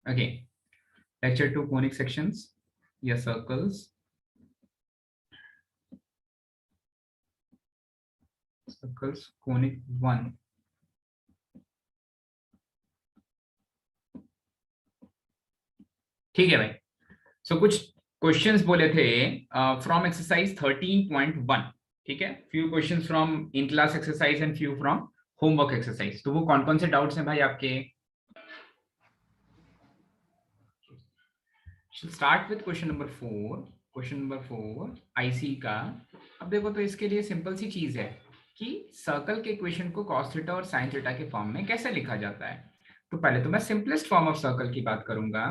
Okay, lecture 2 conic sections या circles. Circles conic 1। ठीक है भाई। सो कुछ क्वेश्चंस बोले थे फ्रॉम एक्सरसाइज 13.1। ठीक है, few questions from in class exercise and few from homework exercise. तो वो कौन कौन से डाउट्स हैं भाई आपके? Start with question number 4। Question number 4 IC का। अब देखो, तो इसके लिए सिंपल सी चीज है कि सर्कल के इक्वेशन को cos थीटा और sin थीटा के फॉर्म में कैसे लिखा जाता है। तो पहले तो मैं सिंपलेस्ट फॉर्म ऑफ सर्कल की बात करूंगा।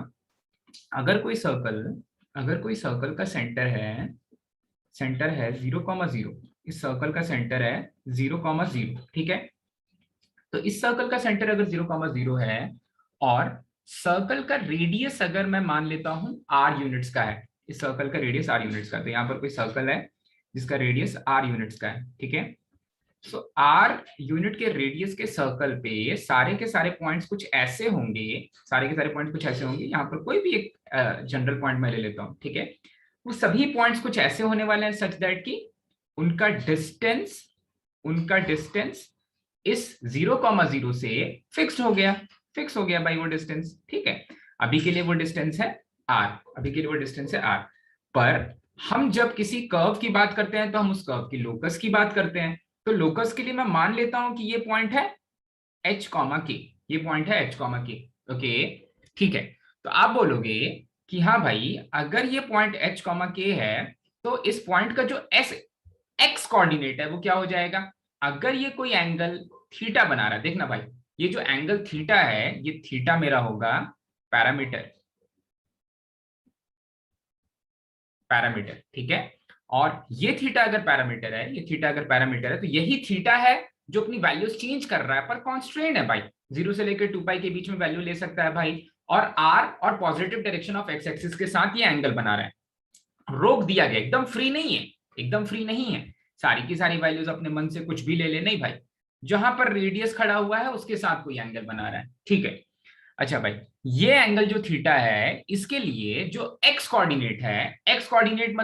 अगर कोई सर्कल का सेंटर है 0,0। इस सर्कल का सेंटर है 0,0। ठीक है, तो इस सर्कल का सेंटर अगर 0,0 है और सर्कल का रेडियस अगर मैं मान लेता हूं r यूनिट्स का है, इस सर्कल का रेडियस r यूनिट्स का, तो यहाँ पर कोई सर्कल है जिसका रेडियस r यूनिट्स का है। ठीक है, सो r यूनिट के रेडियस के सर्कल पे सारे के सारे पॉइंट्स कुछ ऐसे होंगे, यहाँ पर कोई भी एक जनरल पॉइंट मैं ले लेता हूँ। ठीक है, वो सभी पॉइंट्स कुछ ऐसे होने वाले हैं सच दैट कि उनका डिस्टेंस इस 0,0 से फिक्स हो गया भाई वो डिस्टेंस। ठीक है, अभी के लिए वो डिस्टेंस है r। पर हम जब किसी कर्व की बात करते हैं तो हम उस कर्व की लोकस की बात करते हैं। तो लोकस के लिए मैं मान लेता हूं कि ये पॉइंट है h, k। ओके, ठीक है। तो आप बोलोगे कि हाँ भाई, अगर ये पॉइंट h, k है तो इस पॉइंट का जो x कोऑर्डिनेट है वो क्या हो जाएगा? अगर ये कोई एंगल थीटा बना रहा है, देखना भाई, ये जो एंगल थीटा है, ये थीटा मेरा होगा पैरामीटर। ठीक है, और ये थीटा अगर पैरामीटर है, तो यही थीटा है जो अपनी वैल्यूज चेंज कर रहा है, पर कॉन्स्ट्रेंट है भाई, 0 से लेकर 2 पाई के बीच में वैल्यू ले सकता है भाई। और r और positive direction of x axis के साथ ये एंगल बना रहा है, रोक दिया गया, एकदम फ्री नहीं है, सारी की सारी वैल्यूज अपने मन से कुछ भी ले ले, नहीं भाई, जहां पर रेडियस खड़ा हुआ है उसके साथ कोई एंगल बना रहा है। ठीक है, अच्छा भाई, ये एंगल जो थीटा है, इसके लिए जो x कोऑर्डिनेट है, x कोऑर्डिनेट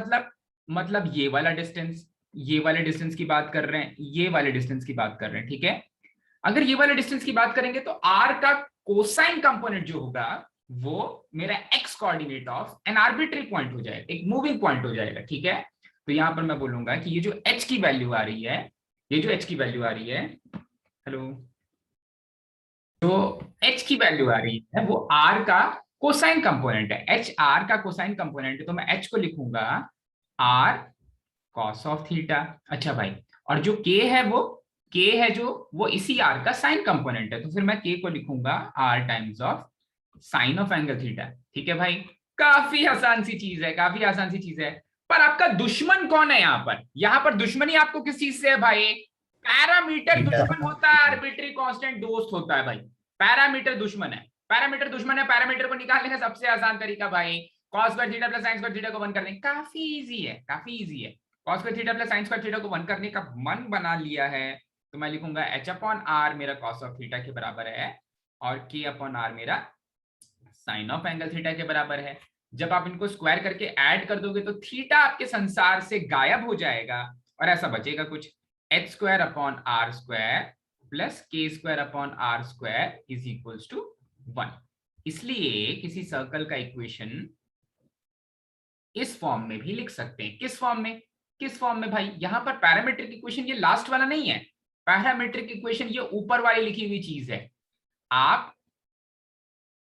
मतलब ये वाले डिस्टेंस की बात कर रहे हैं, ठीक है। अगर ये वाले डिस्टेंस की बात करेंगे तो r का कोसाइन कंपोनेंट जो होगा वो मेरा x coordinate of an arbitrary point हो जाएगा, एक मूविंग पॉइंट हो जाएगा। ठीक है, तो यहां पर मैं बोलूंगा कि ये जो h की वैल्यू आ रही है, हेलो, जो h की वैल्यू आ रही है वो r का कोसाइन कंपोनेंट है, h r का कोसाइन कंपोनेंट है, तो मैं h को लिखूंगा r cos ऑफ थीटा। अच्छा भाई, और जो k है जो वो इसी r का साइन कंपोनेंट है, तो फिर मैं k को लिखूंगा r times of sine of angle theta. ठीक है भाई, काफी आसान सी चीज है। पर आपका दुश्मन कौन है यहाँ पर दुश्मनी आपको किस चीज से है भाई? Parameter theta. दुश्मन होता है, आर्बिट्री कांस्टेंट दोस्त होता है भाई। पैरामीटर को निकालने का सबसे आसान तरीका भाई, cos square theta plus sin square theta को 1 करने, काफी इजी है। cos square theta plus sin square theta को 1 करने का मन बना लिया है, तो मैं लिखूंगा h अपॉन r मेरा cos ऑफ थीटा के बराबर है और k अपॉन r मेरा साइन ऑफ एंगल थीटा के बराबर है। जब आप इनको स्क्वायर करके ऐड कर दोगे तो थीटा आपके संसार से गायब हो जाएगा और ऐसा बचेगा कुछ h square upon r square plus k square upon r square is equals to 1। इसलिए किसी सर्कल का इक्वेशन इस फॉर्म में भी लिख सकते हैं। किस फॉर्म में भाई? यहां पर पैरामीट्रिक इक्वेशन ये लास्ट वाला नहीं है, पैरामीट्रिक इक्वेशन ये ऊपर वाली लिखी हुई चीज है।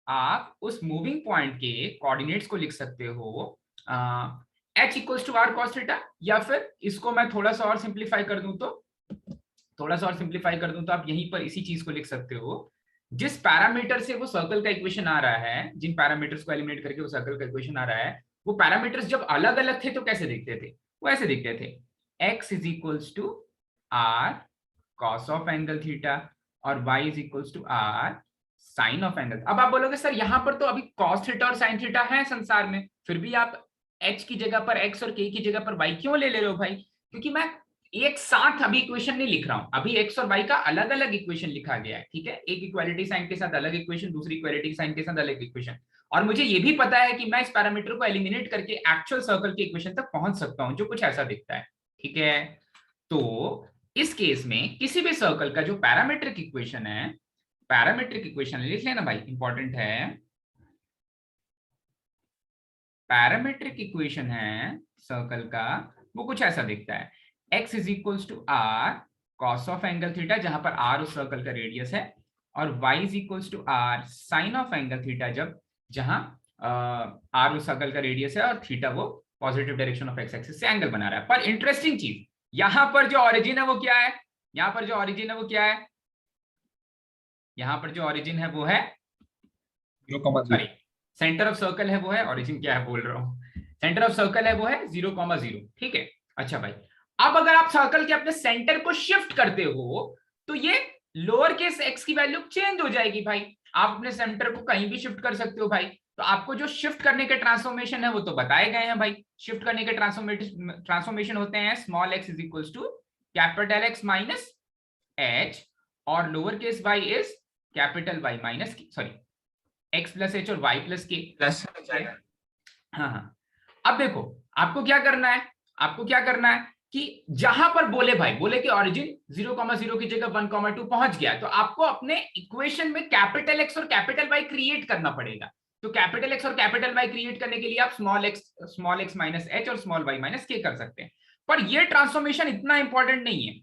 आप उस मूविंग पॉइंट के कोऑर्डिनेट्स को लिख सकते हो h equals to r cos theta, या फिर इसको मैं थोड़ा सा और सिंप्लीफाई कर दूं तो आप यहीं पर इसी चीज को लिख सकते हो, जिस पैरामीटर से वो सर्कल का इक्वेशन आ रहा है, जिन पैरामीटर्स को एलिमिनेट करके वो सर्कल का इक्वेशन आ रहा है, वो पैरामीटर्स जब अलग अलग थे तो कैसे दिखते थे? वो ऐसे दिखते थे, x is equals to r cos of angle theta और y is equals to r sine of angle. अब आप बोलोगे सर यहां पर तो अभी cos थीटा और sin थीटा है संसार में, फिर भी आप h की जगह पर x और k की जगह पर y क्यों ले रहे हो भाई? क्योंकि मैं एक साथ अभी इक्वेशन नहीं लिख रहा हूं, अभी एक्स और वाई का अलग अलग इक्वेशन लिखा गया है, ठीक है, एक इक्वालिटी साइन के साथ अलग इक्वेशन, दूसरी इक्वालिटी साइन के साथ अलग इक्वेशन। और मुझे ये भी पता है कि मैं इस पैरामीटर को एलिमिनेट करके एक्चुअल सर्कल के इक्वेशन तक पहुंच सकता हूं, जो कुछ ऐसा दिखता है, ठीक है। तो इस केस में किसी भी सर्कल का जो पैरामीट्रिक इक्वेशन है, पैरामीट्रिक इक्वेशन लिख लेना भाई, इंपॉर्टेंट है, पैरामीट्रिक इक्वेशन है सर्कल का, वो कुछ ऐसा दिखता है, x is equals to r cos of angle theta, जहां पर r उस सर्कल का रेडियस है, और y is equals to r sine of angle theta, जब जहां r उस सर्कल का रेडियस है और थीटा वो positive direction of x axis से एंगल बना रहा है। पर इंटरेस्टिंग चीज, यहां पर जो ऑरिजिन है वो क्या है, यहां पर जो ऑरिजिन है वो क्या है, यहां पर जो ऑरिजिन है वो है 0,0, सेंटर ऑफ सर्कल है वो है, ऑरिजिन क्या है बोल रहा हूं, सेंटर ऑफ सर्कल है वो है 0,0, ठीक है। अच्छा भाई, अब अगर आप सर्कल के अपने सेंटर को शिफ्ट करते हो तो ये लोअर केस x की वैल्यू चेंज हो जाएगी भाई, आप अपने सेंटर को कहीं भी शिफ्ट कर सकते हो भाई। तो आपको जो शिफ्ट करने के ट्रांसफॉर्मेशन है वो तो बताए गए हैं भाई, शिफ्ट करने के ट्रांसफॉर्मेशन होते हैं small x is equals to capital X minus h, और lower case y is capital Y minus, sorry, x plus h और y प्लस के प्लस, हाँ हाँ। अब देखो आपको क्या करना है, आपको क्या करना है कि जहां पर बोले भाई, बोले कि ऑरिजिन 0,0 की जगह 1,2 पहुंच गया, तो आपको अपने इक्वेशन में कैपिटल X और कैपिटल Y क्रिएट करना पड़ेगा। तो कैपिटल X और कैपिटल Y क्रिएट करने के लिए आप स्मॉल x माइनस एच और स्मॉल y माइनस के कर सकते हैं। पर ये ट्रांसफॉर्मेशन इतना इंपॉर्टेंट नहीं है,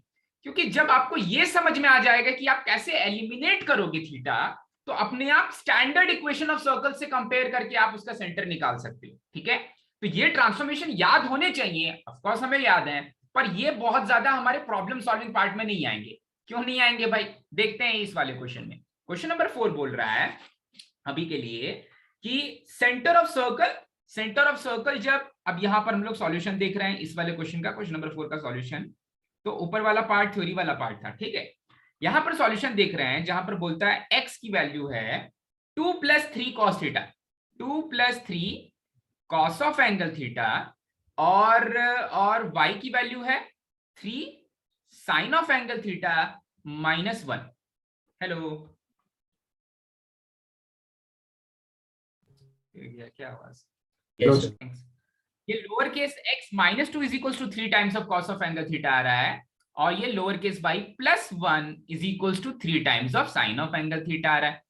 क्योंकि जब आपको ये समझ में आ जाएगा कि आप कैसे एलिमिनेट करोगे थीटा, तो अपने आप स्टैंडर्ड इक्वेशन ऑफ सर्कल से कंपेयर करके आप उसका सेंटर निकाल सकते हो, ठीक है। तो ये ट्रांसफॉर्मेशन याद होने चाहिए, ऑफ कोर्स हमें याद है, पर ये बहुत ज्यादा हमारे प्रॉब्लम सॉल्विंग पार्ट में नहीं आएंगे। क्यों नहीं आएंगे भाई, देखते हैं इस वाले क्वेश्चन में। क्वेश्चन नंबर 4 बोल रहा है अभी के लिए कि centre of circle, centre of circle जब, अब यहां पर हम लोग सॉल्यूशन देख रहे हैं इस वाले क्वेश्चन का, क्वेश्चन नंबर 4 का सॉल्यूशन, तो ऊपर वाला पार्ट थ्योरी वाला पार्ट था, ठीक है। यहां पर सॉल्यूशन देख रहे हैं जहां पर बोलता है x की वैल्यू है 2 + 3 cos theta, 2 + 3 cos of angle theta, और y की वैल्यू है 3 sin of angle theta -1। Hello, क्या आवाज, ये lower case x -2 is equal to 3 times of cos of angle theta आ रहा है, और ये lower case y +1 is equal to 3 times of sine of angle theta आ रहा है।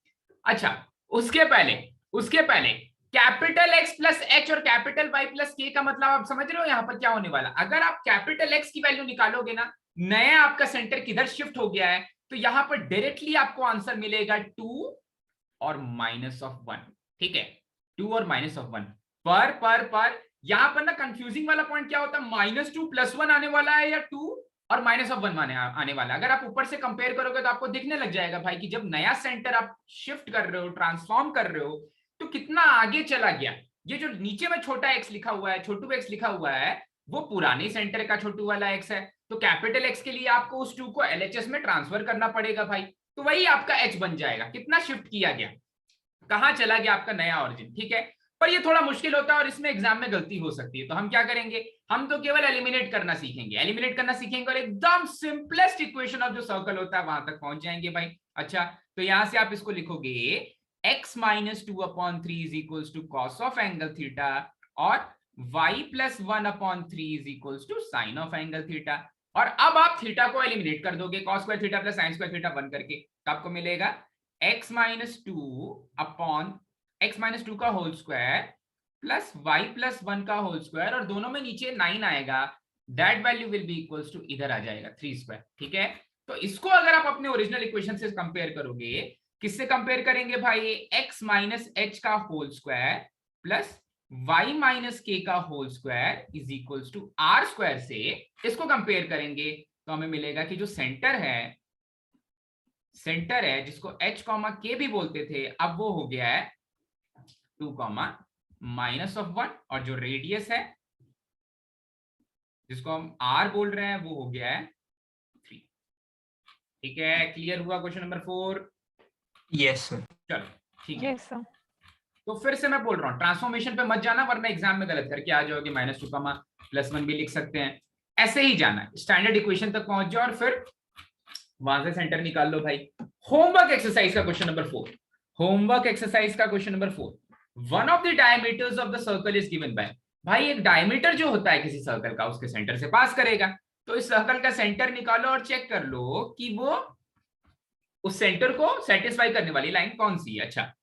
अच्छा, उसके पहले कैपिटल X प्लस एच और कैपिटल Y प्लस के का मतलब आप समझ रहे हो यहाँ पर क्या होने वाला। अगर आप कैपिटल X की वैल्यू निकालोगे ना, नया आपका सेंटर किधर शिफ्ट हो गया है, तो यहाँ पर डायरेक्टली आपको आंसर मिलेगा 2 और -1, ठीक है, 2 और -1। पर यहां पर ना कंफ्यूजिंग वाला पॉइंट क्या होता है, -2 +1 आने वाला है या 2 और -1 आने वाला है। अगर आप ऊपर से कंपेयर करोगे तो आपको दिखने लग जाएगा भाई कि जब नया सेंटर आप शिफ्ट कर रहे हो, ट्रांसफॉर्म कर रहे हो, तो कितना आगे चला गया। ये जो नीचे में छोटा x लिखा हुआ है, छोटू x लिखा हुआ है, वो पुराने सेंटर का छोटू वाला x है। तो कैपिटल X के लिए आपको उस 2 को LHS में ट्रांसफर करना पड़ेगा भाई, तो वही आपका h बन जाएगा। कितना शिफ्ट किया गया, कहां चला गया आपका नया ऑरिजिन, ठीक है। पर ये थोड़ा मुश्किल होता है और इसमें एग्जाम में गलती हो सकती है, तो हम क्या करेंगे, हम तो केवल एलिमिनेट करना सीखेंगे, एलिमिनेट करना सीखेंगे और एकदम सिंपलेस्ट इक्वेशन ऑफ जो सर्कल होता है वहां तक पहुंच जाएंगे भाई। अच्छा, तो यहां से आप इसको लिखोगे x -2/3 is equals to cos of angle theta, और y +1/3 is equals to sine of angle theta. और अब आप थीटा को एलिमिनेट कर दोगे, cos square theta plus sine square theta 1 करके, तो आपको मिलेगा x -2 का होल स्क्वायर प्लस y +1 का होल स्क्वायर, और दोनों में नीचे 9 आएगा, that value will be equals to, इधर आ जाएगा 3 स्क्वायर, ठीक है। तो इसको अगर आप अपने ओरिजिनल इक्वेशन से कंपेयर करोगे, किससे कंपेयर करेंगे भाई, x -h का whole square plus y - k का whole square is equals to r square से इसको कंपेयर करेंगे, तो हमें मिलेगा कि जो सेंटर है जिसको h, k भी बोलते थे, अब वो हो गया है 2, -1, और जो रेडियस है जिसको हम r बोल रहे हैं वो हो गया है 3, ठीक है। क्लियर हुआ क्वेश्चन नंबर 4? Yes sir. चलो ठीक है। Yes sir. तो फिर से मैं बोल रहा हूँ, ट्रांसफॉर्मेशन पे मत जाना वरना एग्जाम में गलत करके आ जाओगे, -2, +1 भी लिख सकते हैं। ऐसे ही जाना है, स्टैंडर्ड इक्वेशन तक पहुंच जाओ और फिर वहां से सेंटर निकाल लो भाई। होमवर्क एक्सरसाइज का क्वेश्चन नंबर 4, होमवर्क एक्सरसाइज का question number 4, one of the diameters of the circle is given by. भाई एक डायमीटर जो होता है किसी सर्कल का उसके सेंटर से पास करेगा, तो इस सर्कल का सेंटर निकालो और चेक कर लो कि वो उस सेंटर को सेटिस्फाई करने वाली लाइन कौन सी है। अच्छा,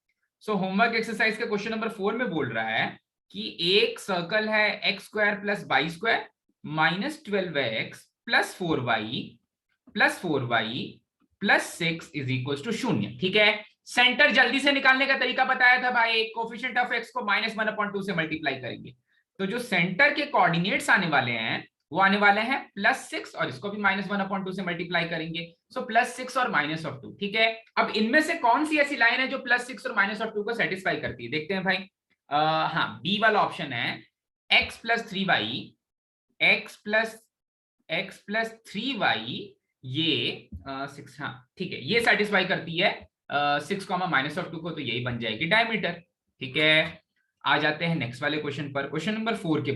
सो होमवर्क एक्सरसाइज के क्वेश्चन नंबर 4 में बोल रहा है कि एक सर्कल है x square plus Y square minus 12x plus 4y plus 6 is equal to 0। ठीक है, सेंटर जल्दी से निकालने का तरीका बताया था भाई, कोफिशिएंट ऑफ x को -1/2 से मल्टीप्लाई करेंगे, तो जो सेंटर के कोऑर्डिनेट्स आने वाले हैं वो आने वाले हैं +6 और इसको भी -1/2 से मल्टीप्लाई करेंगे, सो +6 और -2। ठीक है, अब इनमें से कौन सी ऐसी लाइन है जो +6 और -2 को सेटिस्फाई करती है, देखते हैं भाई। हाँ, बी वाला ऑप्शन है x + 3y, x + 3y, ये 6, हाँ ठीक है, ये सेटिस्फाई करती है 6, -2 को, तो यही बन जाएगी डायमीटर। ठीक है, आ जाते हैं नेक्स्ट वाले क्वेश्चन पर। क्वेश्चन नंबर 4 के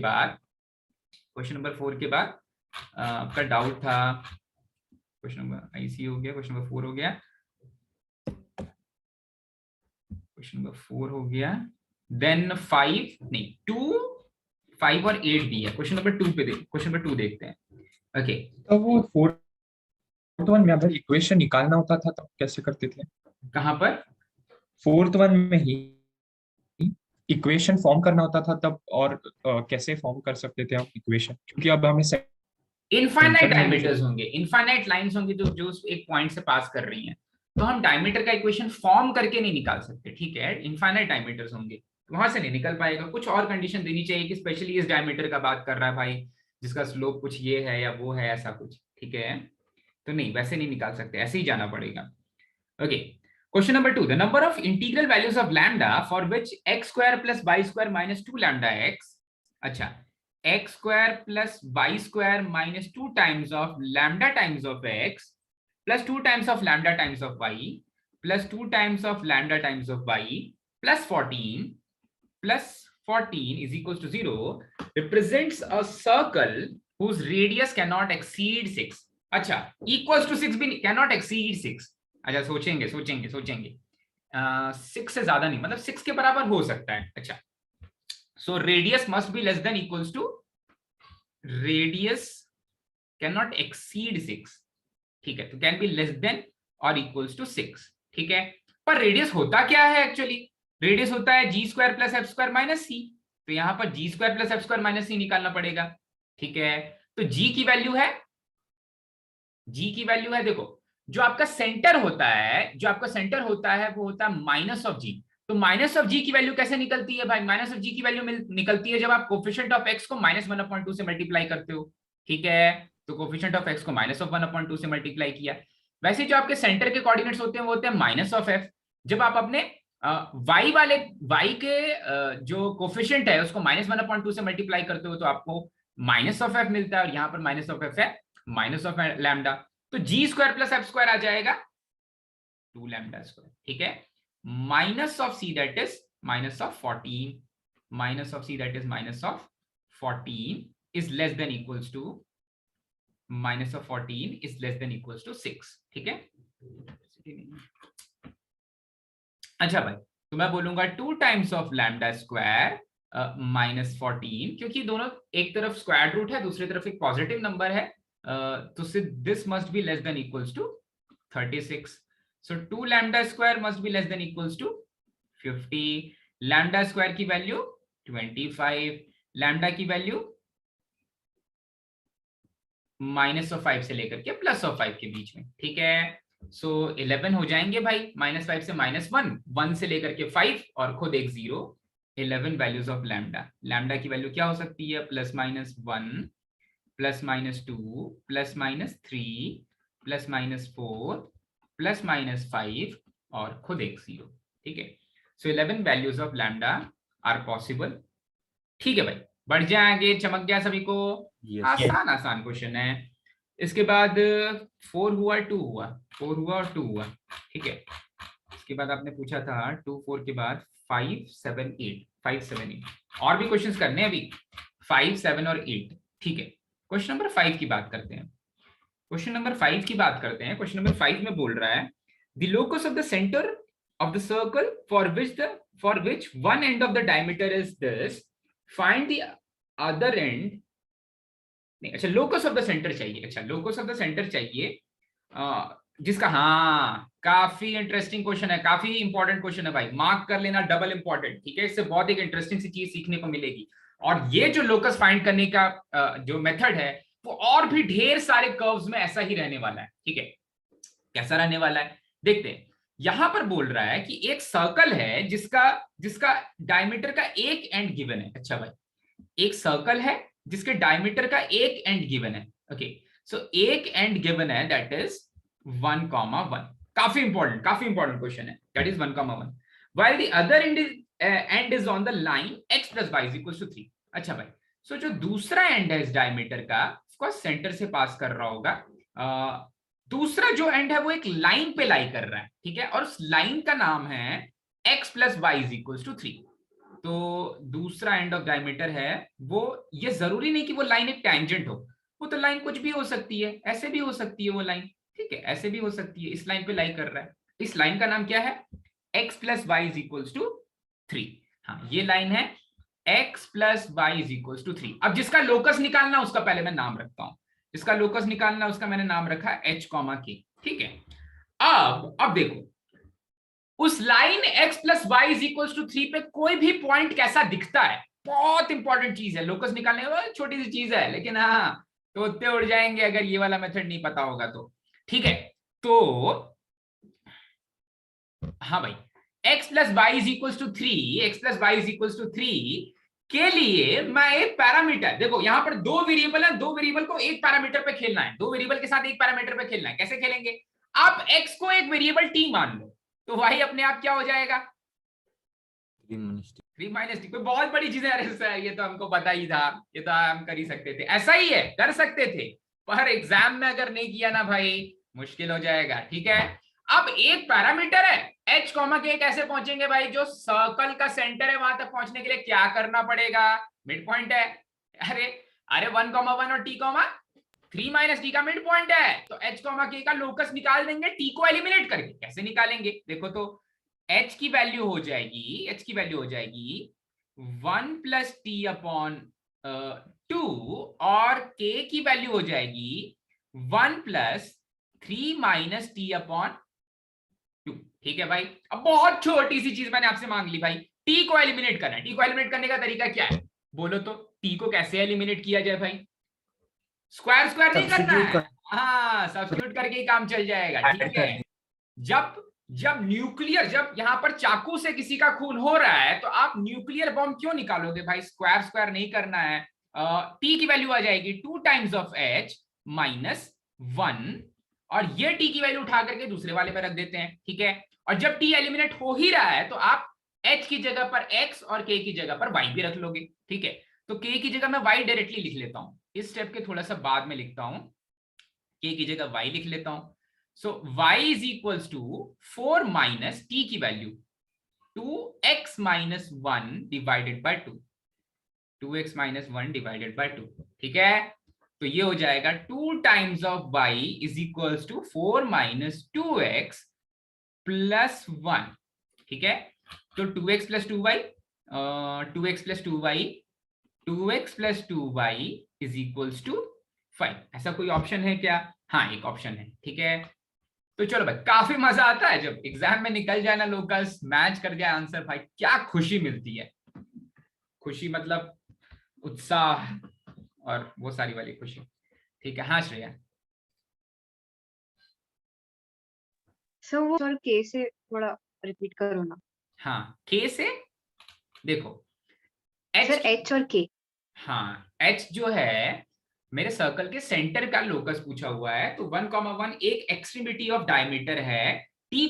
बाद आपका डाउट था, क्वेश्चन नंबर आईसी हो गया, क्वेश्चन नंबर 4 हो गया, क्वेश्चन नंबर 4 हो गया, देन 5 नहीं 2, 5 और 8 भी है। क्वेश्चन नंबर 2 पे क्वेश्चन नंबर 2 देखते हैं। ओके, तो वो 4th वन में अगर इक्वेशन निकालना होता था तब कैसे करते थे? कहां पर? 4th वन में ही इक्वेशन फॉर्म करना होता था तब, और कैसे फॉर्म कर सकते थे हम इक्वेशन, क्योंकि अब हमें इनफाइनाइट सेंटर में भी डायमीटर्स होंगे, इनफाइनाइट लाइंस होंगी जो एक पॉइंट से पास कर रही हैं, तो हम डायमीटर का इक्वेशन फॉर्म करके नहीं निकाल सकते। ठीक है, इनफाइनाइट डायमीटर्स होंगे, वहां से नहीं निकल पाएगा। कुछ और कंडीशन देनी चाहिए कि स्पेशली इस डायमीटर का बात कर रहा है भाई, जिसका स्लोप कुछ ये है या वो है, ऐसा कुछ। ठीक है, तो नहीं, वैसे नहीं निकाल सकते, ऐसे ही जाना पड़ेगा। Okay, question number 2, the number of integral values of lambda for which x² + y² - 2 λx। अच्छा, x² + y² - 2 times of lambda times of x plus 2 times of lambda times of y plus 2 times of lambda times of y plus 14 is equals to 0 represents a circle whose radius cannot exceed 6। अच्छा, equals to 6 भी cannot exceed 6। अच्छा, सोचेंगे 6 से ज्यादा नहीं, मतलब 6 के बराबर हो सकता है। अच्छा, so radius must be less than equals to, radius can not exceed 6। ठीक है, तो कैन बी लेस देन और इक्वल्स टू 6। ठीक है, पर रेडियस होता क्या है एक्चुअली? रेडियस होता है g² + f² - c, तो यहां पर g² + f² - c निकालना पड़ेगा। ठीक है, तो g की वैल्यू है, देखो, जो आपका सेंटर होता है वो होता है -g। तो -g की वैल्यू कैसे निकलती है भाई? -g की वैल्यू निकलती है जब आप कोफिशिएंट ऑफ x को -1/2 से मल्टीप्लाई करते हो। ठीक है, तो कोफिशिएंट ऑफ x को -1/2 से मल्टीप्लाई किया। वैसे जो आपके सेंटर के कोऑर्डिनेट्स होते हैं वो होते हैं -f। जब आप अपने y के जो कोफिशिएंट है उसको -1/2 से मल्टीप्लाई करते हो तो आपको -f मिलता है, और यहाँ पर -f है -λ, तो g² + f² आ जाएगा 2λ²। ठीक है, -c that is -14, -c that is -14 is less than equals to, -14 is less than equals to 6। ठीक है, अच्छा भाई, तो मैं बोलूंगा 2 times of λ² -14, क्योंकि दोनों एक तरफ स्क्वायर रूट है, दूसरी तरफ एक पॉजिटिव नंबर है, तो this must be less than equals to 36। So 2λ² must be less than equals to 50। λ² की वैल्यू 25, लैम्डा की वैल्यू -5 से लेकर के +5 के बीच में। ठीक है, सो 11 हो जाएंगे भाई, -5 से -1, 1 से लेकर के 5 और खुद एक 0। 11 वैल्यूज ऑफ लैम्डा की वैल्यू क्या हो सकती है? +-1 +-2 +-3 +-4 +-5 और खुद एक 0। ठीक है, so 11 values of lambda are possible. ठीक है भाई, बढ़ जाए आगे, चमक गया सभी को? आसान क्वेश्चन है। इसके बाद 4 हुआ, 2 हुआ, 4 हुआ और 2 हुआ। ठीक है, इसके बाद आपने पूछा था 2 4 के बाद 5 7 8 5 7 8 और भी क्वेश्चंस करने हैं अभी, 5 7 और 8। ठीक है, क्वेश्चन नंबर 5 की बात करते हैं। क्वेश्चन नंबर 5 की बात करते हैं। क्वेश्चन नंबर 5 में बोल रहा है the locus of the centre of the circle for which one end of the diameter is this, find the other and. नहीं, अच्छा लोकस ऑफ द सेंटर चाहिए। अच्छा लोकस ऑफ द सेंटर चाहिए जिसका, हाँ काफी इंटरेस्टिंग क्वेश्चन है, काफी इंपॉर्टेंट क्वेश्चन है भाई, मार्क कर लेना, डबल इंपॉर्टेंट। ठीक है, इससे बहुत एक इंटरेस्टिंग सी चीज सीखने को मिलेगी। और ये जो लोकस फाइंड करने का जो मेथड है वो और भी ढेर सारे कर्व्स में ऐसा ही रहने वाला है। ठीक है, कैसा रहने वाला है देखते हैं। यहां पर बोल रहा है कि एक सर्कल है जिसका जिसका डायमीटर का एक एंड गिवन है। अच्छा भाई, एक सर्कल है जिसके डायमीटर का एक एंड गिवन है। ओके, सो एक एंड गिवन है दैट इज 1,1। काफी इंपॉर्टेंट क्वेश्चन है, that is 1,1 while the other end is on the line x plus y is equals to 3। अच्छा भाई, सो जो दूसरा एंड है इस डायमीटर का, उसको सेंटर से पास कर रहा होगा। दूसरा जो एंड है वो एक लाइन पे लाई कर रहा है। ठीक है, और उस लाइन का नाम है x plus y is equals to 3। तो दूसरा एंड ऑफ डायमीटर है वो, ये जरूरी नहीं कि वो लाइन एक टेंजेंट हो, वो तो लाइन कुछ भी हो सकती है, ऐसे भी हो सकती है वो लाइन। ठीक है, ऐसे भी हो सकती है। इस लाइन पे लाई कर रहा है, इस लाइन का नाम क्या है, x plus y is equals to 3। हाँ, ये लाइन है x plus y is equals to 3। अब जिसका लोकस निकालना उसका पहले मैं नाम रखता हूं, जिसका लोकस निकालना उसका मैंने नाम रखा h कॉमा k। ठीक है, अब देखो उस line x plus y is equals to 3 पे कोई भी पॉइंट कैसा दिखता है, बहुत इंपॉर्टेंट चीज है। लोकस निकालने का छोटी सी चीज है, लेकिन हाँ तोते उड़ जाएंगे अगर ये वाला मेथड नहीं पता होगा तो। ठीक है, तो हाँ भाई, x plus y is equals to 3, x plus y is equals to 3 के लिए मैं एक पैरामीटर, देखो यहां पर दो वेरिएबल है, दो वेरिएबल को एक पैरामीटर पे खेलना है, दो वेरिएबल के साथ एक पैरामीटर पे खेलना है। कैसे खेलेंगे, आप x को एक वेरिएबल t मान लो तो y अपने आप क्या हो जाएगा, 3 माइनस टी। कोई बहुत बड़ी चीज है, अरे सर ये तो हमको पता ही था, ये तो हम कर ही सकते थे, ऐसा ही है कर सकते थे, पर एग्जाम में अगर नहीं किया ना भाई मुश्किल हो जाएगा। ठीक है, अब एक पैरामीटर है h कॉमा के, कैसे पहुंचेंगे भाई, जो सर्कल का सेंटर है वहां तक पहुंचने के लिए क्या करना पड़ेगा, मिड पॉइंट है। अरे अरे 1,1 और t कॉमा 3 माइनस टी का मिड पॉइंट है, तो h कॉमा के का लोकस निकाल देंगे t को एलिमिनेट करके। कैसे निकालेंगे देखो, तो h की वैल्यू हो जाएगी, h की वैल्यू हो जाएगी 1 प्लस टी अपॉन 2 और k की वैल्यू हो जाएगी 1 प्लस 3 माइनस टी अपॉन 2। ठीक है भाई, अब बहुत छोटी सी चीज मैंने आपसे मांग ली भाई, t को एलिमिनेट करना है। t को एलिमिनेट करने का तरीका क्या है बोलो तो, t को कैसे एलिमिनेट किया जाए भाई, स्क्वायर स्क्वायर नहीं करना है, हाँ सब्स्टिट्यूट करके ही काम चल जाएगा। ठीक है, जब जब न्यूक्लियर, जब यहां पर चाकू से किसी का खून हो रहा है तो आप न्यूक्लियर बॉम्ब क्यों निकालोगे भाई, स्क्वायर स्क्वायर नहीं करना है। टी की वैल्यू आ जाएगी 2 टाइम्स ऑफ एच माइनस 1, और ये टी की वैल्यू उठा करके दूसरे वाले में रख देते हैं। ठीक है, और जब टी एलिमिनेट हो ही रहा है तो आप एच की जगह पर एक्स और के की जगह पर वाई भी रख लोगे। ठीक है, तो के की जगह मैं वाई डायरेक्टली लिख लेता हूं, इस स्टेप के थोड़ा सा बाद में लिखता हूं, के की जगह वाई लिख लेता हूं। So y is equals to 4 minus t की value 2x minus 1 divided by 2, 2x minus 1 divided by 2। ठीक है, तो ये हो जाएगा 2 times of y is equals to 4 minus 2x plus 1। ठीक है, तो 2x plus 2y 2x plus 2y 2x plus 2y is equals to 5। ऐसा कोई ऑप्शन है क्या, हाँ एक ऑप्शन है। ठीक है, तो चलो भाई, काफी मजा आता है जब एग्जाम में निकल जाए ना लोकस, मैच कर जाए आंसर, भाई क्या खुशी मिलती है, खुशी मतलब उत्साह और वो सारी वाली खुशी। ठीक है, हाँ श्रेया। सर वो सर के से थोड़ा रिपीट करो ना। हाँ, के से देखो सर एच और के, हाँ एच जो है मेरे सर्कल के सेंटर का लोकस पूछा हुआ है, तो 1,1 एक एक्सट्रीमिटी ऑफ डायमीटर है, t,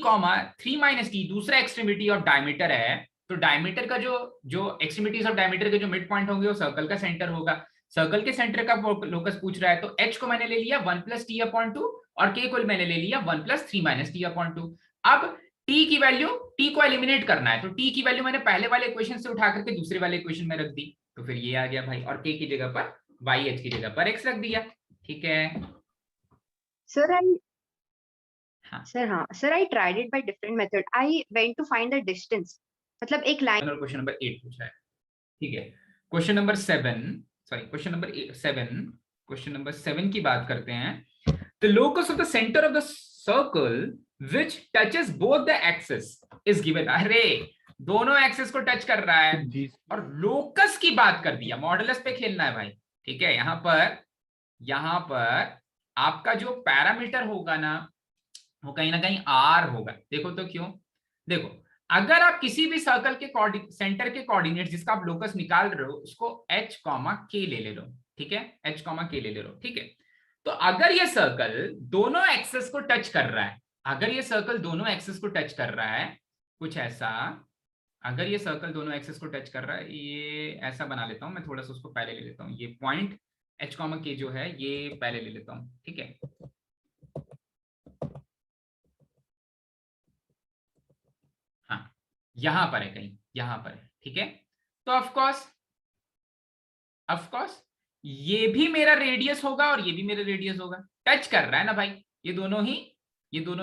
3 माइनस टी दूसरा एक्सट्रीमिटी ऑफ डायमीटर है। तो डायमीटर का जो जो एक्सट्रीमिटीज ऑफ डायमीटर के जो मिड पॉइंट होंगे वो सर्कल का सेंटर होगा, सर्कल के सेंटर का लोकस पूछ रहा है, तो h को मैंने ले लिया 1 प्लस टी अपॉन 2 और k को मैंने ले लिया 1 प्लस 3 माइनस टी अपॉन 2। अब t की वैल्यू, t को एलिमिनेट करना है, तो t की वैल्यू मैंने पहले वाले इक्वेशन से उठा करके दूसरे वाले इक्वेशन में रख दी, तो फिर ये आ गया भाई, और k की जगह पर वाई एच की जगह पर एक्स रख दिया, ठीक है। सर आई हाँ, sir I tried it by different method. I went to find the distance, मतलब एक लाइन। और क्वेश्चन नंबर 8 पूछा है, ठीक है। Question number 7, sorry question number 7, question number 7 की बात करते हैं। The locus of the centre of the circle which touches both the axis is given. अरे दोनों एक्सिस को टच कर रहा है जी और लोकस की बात कर दिया, मॉडुलस पे खेलना है भाई, ठीक है। यहां पर आपका जो पैरामीटर होगा ना वो कहीं ना कहीं आर होगा। देखो तो क्यों, देखो अगर आप किसी भी सर्कल के सेंटर के कोऑर्डिनेट जिसका आप लोकस निकाल रहे हो उसको h k ले लो, ठीक है, h k ले लो, ठीक है। तो अगर ये सर्कल दोनों एक्सेस को टच कर रहा है, अगर ये सर्कल दोनों एक्सेस को टच कर रहा है, कुछ ऐसा, अगर ये सर्कल दोनों एक्सेस को टच कर रहा है, ये ऐसा बना लेता हूं मैं, थोड़ा सा उसको पहले ले लेता हूं, ये पॉइंट h k जो है ये पहले ले लेता हूं, ठीक है। हाँ, यहां पर है, कहीं यहां पर है, ठीक है। तो ऑफ कोर्स ये भी मेरा रेडियस होगा और ये भी मेरा रेडियस होगा, टच कर रहा है ना भाई, ये दोनों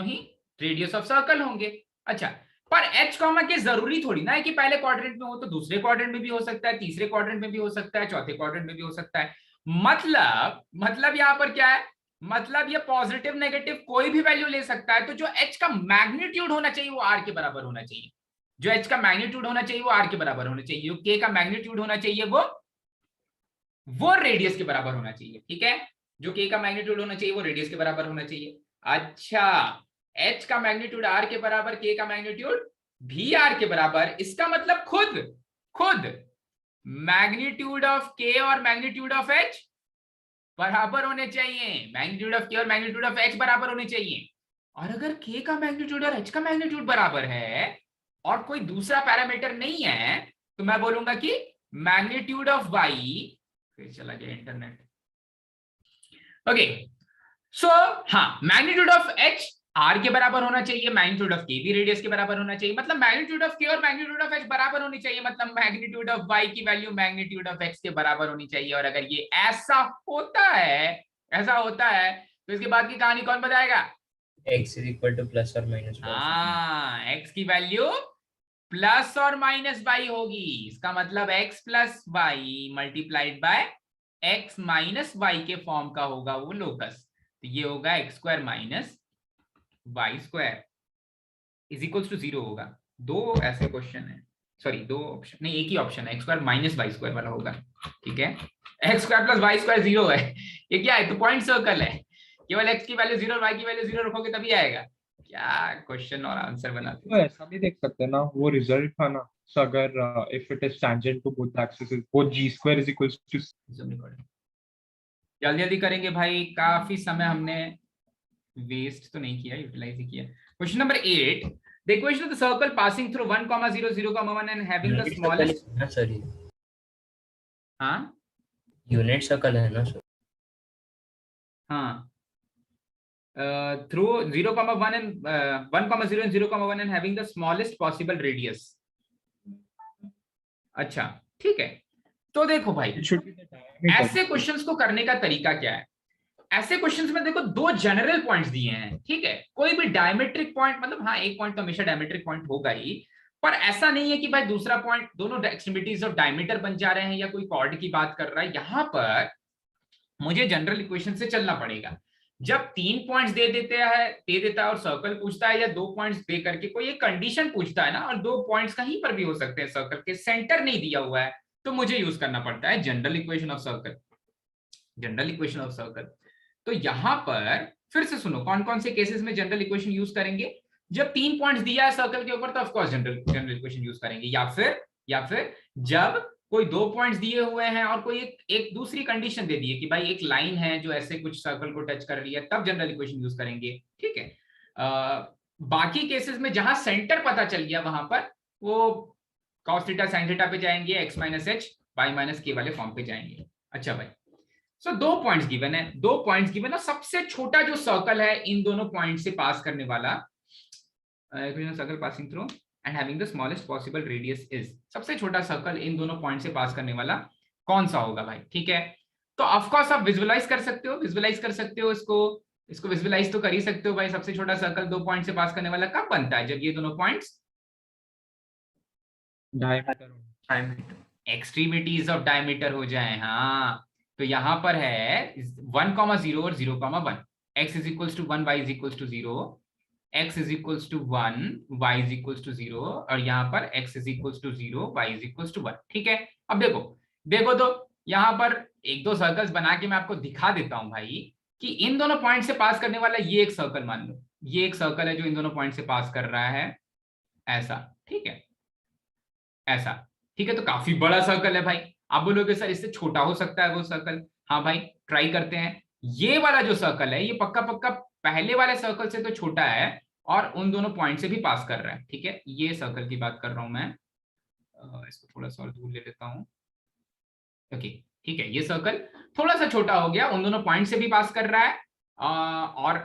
ही रेडियस ऑफ सर्कल होंगे। अच्छा, पर h के जरूरी थोड़ी ना है कि पहले क्वाड्रेंट में हो, तो दूसरे क्वाड्रेंट में भी हो सकता है, तीसरे क्वाड्रेंट में भी हो सकता है, चौथे क्वाड्रेंट में भी हो सकता है। मतलब यहां पर क्या है, मतलब ये पॉजिटिव नेगेटिव कोई भी वैल्यू ले सकता है। तो जो h का मैग्नीट्यूड होना चाहिए वो r के बराबर होना चाहिए, जो h का मैग्नीट्यूड होना चाहिए वो r के बराबर होना चाहिए, जो k का मैग्नीट्यूड होना चाहिए वो रेडियस के बराबर होना चाहिए, ठीक है। जो k का मैग्नीट्यूड होना चाहिए वो रेडियस के बराबर होना चाहिए। अच्छा, h का मैग्नीट्यूड r के बराबर, k का मैग्नीट्यूड भी r के बराबर, इसका मतलब खुद मैग्नीट्यूड ऑफ k और मैग्नीट्यूड ऑफ h बराबर होने चाहिए, मैग्नीट्यूड ऑफ k और मैग्नीट्यूड ऑफ h बराबर होने चाहिए। और अगर k का मैग्नीट्यूड और h का मैग्नीट्यूड बराबर है और कोई दूसरा पैरामीटर नहीं है, तो मैं बोलूंगा कि मैग्नीट्यूड ऑफ y, फिर चला गया इंटरनेट, ओके। सो हाँ, मैग्नीट्यूड ऑफ h r के बराबर होना चाहिए, मैग्नीट्यूड ऑफ k भी रेडियस के बराबर होना चाहिए, मतलब मैग्नीट्यूड ऑफ k और मैग्नीट्यूड ऑफ h बराबर होनी चाहिए, मतलब मैग्नीट्यूड ऑफ y की वैल्यू मैग्नीट्यूड ऑफ x के बराबर होनी चाहिए। और अगर ये ऐसा होता है तो इसके बाद की कहानी कौन बताएगा? x is equal to plus or minus y. हाँ, x की वैल्यू प्लस और माइनस y होगी, इसका मतलब x plus y multiplied by x minus y के फॉर्म का होगा वो लोकस। तो ये होगा x square minus y square is equals to 0 होगा। दो ऐसे क्वेश्चन है, सॉरी दो ऑप्शन नहीं, एक ही ऑप्शन है, x square minus y square वाला होगा, ठीक है। x square plus Y square 0 है, ये क्या है? तो पॉइंट सर्कल है, केवल x की वैल्यू 0 और y की वैल्यू 0 रखोगे तभी आएगा। क्या क्वेश्चन और आंसर बनाते तो ऐसा भी देख सकते हैं ना, वो रिजल्ट था ना, so अगर if it is tangent to both axes both g square is equals to हो। जल्दी जल्दी करेंगे भाई, काफी समय हमने वेस्ट तो नहीं किया, यूटिलाइज ही किया। Question number 8, the equation of the circle passing through 1, 0, 0, 1 and having the smallest, ना सर, हाँ यूनिट सर्कल है ना सर। हाँ, through 0, 1 and 1, 0 and 0, 1 and having the smallest possible radius. अच्छा ठीक है, तो देखो भाई it should be the diameter. ऐसे क्वेश्चंस को करने का तरीका क्या है? ऐसे क्वेश्चंस में देखो दो जनरल पॉइंट्स दिए हैं, ठीक है। कोई भी डायमेट्रिक पॉइंट, मतलब हाँ एक पॉइंट तो हमेशा डायमेट्रिक पॉइंट होगा ही, पर ऐसा नहीं है कि भाई दूसरा पॉइंट दोनों एक्सट्रीमिटीज ऑफ डायमीटर बन जा रहे हैं या कोई कॉर्ड की बात कर रहा है। यहां पर मुझे जनरल इक्वेशन से चलना पड़ेगा। जब 3 पॉइंट्स दे देता है और सर्कल पूछता है, या 2 पॉइंट्स दे करके कोई एक कंडीशन पूछता है ना, और 2 पॉइंट्स कहीं पर भी हो सकते हैं, सर्कल के सेंटर नहीं दिया हुआ है, तो मुझे यूज करना पड़ता है general equation of circle, general equation of circle. तो यहां पर फिर से सुनो कौन कौन से केसेस में जनरल इक्वेशन यूज करेंगे। जब 3 पॉइंट्स दिया है सर्कल के ऊपर तो of course general equation use करेंगे, या फिर जब कोई 2 पॉइंट्स दिए हुए हैं और कोई एक दूसरी कंडीशन दे दी है कि भाई एक लाइन है जो ऐसे कुछ सर्कल को टच कर रही है, तब जनरल इक्वेशन यूज करेंगे, ठीक है। बाकी केसेस में जहां सेंटर पता चल गया वहां पर वो cos थीटा sin थीटा पे जाएंगे, x minus h y minus k वाले फॉर्म पे जाएंगे। अच्छा भाई, सो 2 पॉइंट्स गिवन है, 2 पॉइंट्स गिवन है, सबसे छोटा जो सर्कल है इन दोनों पॉइंट से पास करने वाला, circle passing through and having the smallest possible radius is, सबसे छोटा सर्कल इन दोनों पॉइंट से पास करने वाला कौन सा होगा भाई, ठीक है। तो ऑफकोर्स आप विजुअलाइज कर सकते हो, इसको विजुअलाइज तो कर ही सकते हो भाई। सबसे छोटा सर्कल 2 पॉइंट से पास करने वाला कब बनता है? जब ये दोनों पॉइंट्स एक्सट्रीमिटीज ऑफ डायमीटर हो जाए। हाँ, तो यहां पर है 1,0 और 0,1, x is equals to 1, y is equals to 0, x is equals to 1, y is equals to 0, और यहाँ पर x is equals to 0, y is equals to 1। ठीक है, अब देखो तो यहाँ पर एक दो सर्कल्स बना के मैं आपको दिखा देता हूं भाई कि इन दोनों पॉइंट से पास करने वाला ये एक सर्कल, मान लो ये एक सर्कल है जो इन दोनों पॉइंट से पास कर रहा है, ऐसा। ठीक है, ऐसा। ठीक है, तो काफी बड़ा सर्कल है भाई। आप बोलोगे सर इससे छोटा हो सकता है वो सर्कल। हाँ भाई, ट्राई करते हैं। ये वाला जो सर्कल है ये पक्का पक्का पहले वाले सर्कल से तो छोटा है और उन दोनों पॉइंट से भी पास कर रहा है। ठीक है, ये सर्कल की बात कर रहा हूं मैं। इसको थोड़ा सा और दूर ले लेता हूं। ओके, ठीक है, ये सर्कल थोड़ा सा छोटा हो गया, उन दोनों पॉइंट से भी पास कर रहा है और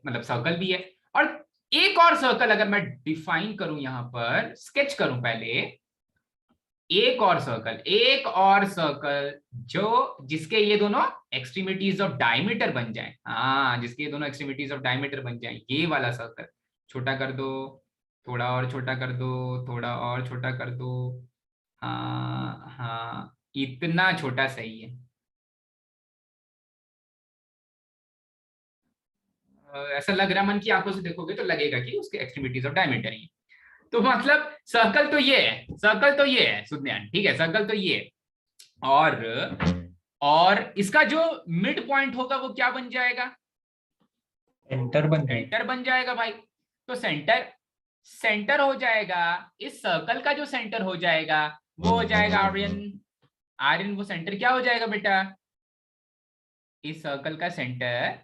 मतलब सर्कल भी है। और एक और सर्कल अगर मैं डिफाइन करूं, यहां पर स्केच करूं पहले, एक और सर्कल जो जिसके ये दोनों एक्सट्रीमिटीज ऑफ डायमीटर बन जाए। हाँ, जिसके ये दोनों एक्सट्रीमिटीज ऑफ डायमीटर बन जाए, ये वाला सर्कल छोटा कर दो, थोड़ा और छोटा कर दो, थोड़ा और छोटा कर दो। हाँ हाँ, इतना छोटा सही है। ऐसा लग रहा है, मन की आंखों से देखोगे तो लगेगा कि उसके एक्सट्रीमिटीज ऑफ डायमीटर ही। तो मतलब सर्कल तो ये है सुज्ञान। ठीक है, सर्कल तो ये है। और इसका जो मिड पॉइंट होगा वो क्या बन जाएगा? सेंटर बन जाएगा भाई। तो सेंटर हो जाएगा, इस सर्कल का जो सेंटर हो जाएगा वो हो जाएगा आर्यन। वो सेंटर क्या हो जाएगा बेटा? इस सर्कल का सेंटर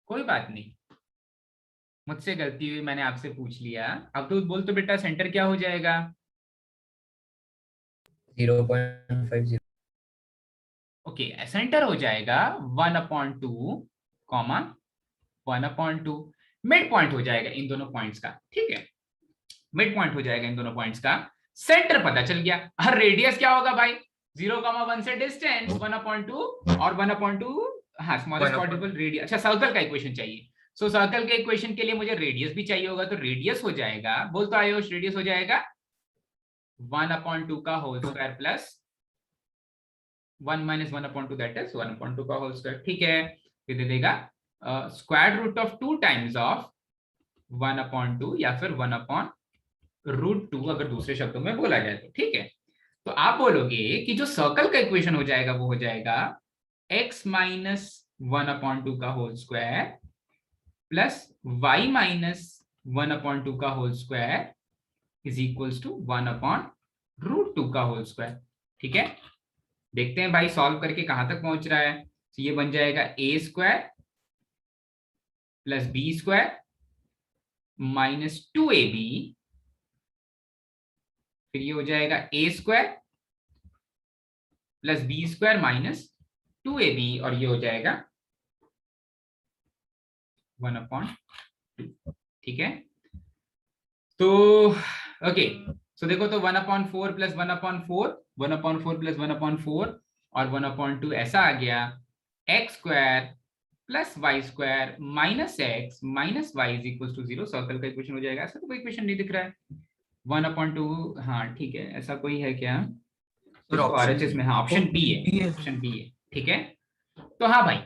कोई बात नहीं, मुझसे गलती हुई, मैंने आपसे पूछ लिया। अब तो बोल तो बेटा सेंटर क्या हो जाएगा? 0.50। ओके, सेंटर हो जाएगा 1/2, 1/2। मिड पॉइंट हो जाएगा इन दोनों पॉइंट्स का। ठीक है, मिड पॉइंट हो जाएगा इन दोनों पॉइंट्स का। सेंटर पता चल गया। और रेडियस क्या होगा भाई? 0,1 से डिस्टेंस 1/2 और 1/2, हाँ, स्मॉलेस्ट पॉसिबल रेडियस। अच्छा, सर्कल का इक्वेशन चाहिए। सो सर्कल के इक्वेशन के लिए मुझे रेडियस भी चाहिए होगा, तो रेडियस हो जाएगा, बोल तो आयुष, रेडियस हो जाएगा 1/2 का whole square plus 1 - 1/2, that is 1/2 का होल स्क्वायर। ठीक है, फिर दे देगा square root of 2 times of 1/2 या फिर 1/√2 अगर दूसरे शब्दों में बोला जाए तो। ठीक है, तो आप बोलोगे कि जो सर्कल का इक्वेशन हो जाएगा वो हो जाएगा x - 1/2 का होल स्क्वायर प्लस y - 1/2 का whole square is equals to 1/√2 का होल स्क्वायर। ठीक है, देखते हैं भाई सॉल्व करके कहां तक पहुंच रहा है। तो ये बन जाएगा a² plus b² minus 2ab, फिर ये हो जाएगा a² plus b² minus 2ab, और ये हो जाएगा 1/2। ठीक है, तो ओके, सो देखो तो 1/4 प्लस 1/4, 1/4 प्लस 1/4 और 1/2 ऐसा आ गया। x² plus y² minus x minus y is equal to 0। Circle का इक्वेशन हो जाएगा। ऐसा तो कोई इक्वेशन नहीं दिख रहा है। 1/2, हाँ ठीक है, ऐसा कोई है क्या? RHS में, हाँ, ऑप्शन बी है, ऑप्शन बी है। ठीक है, तो हाँ भाई,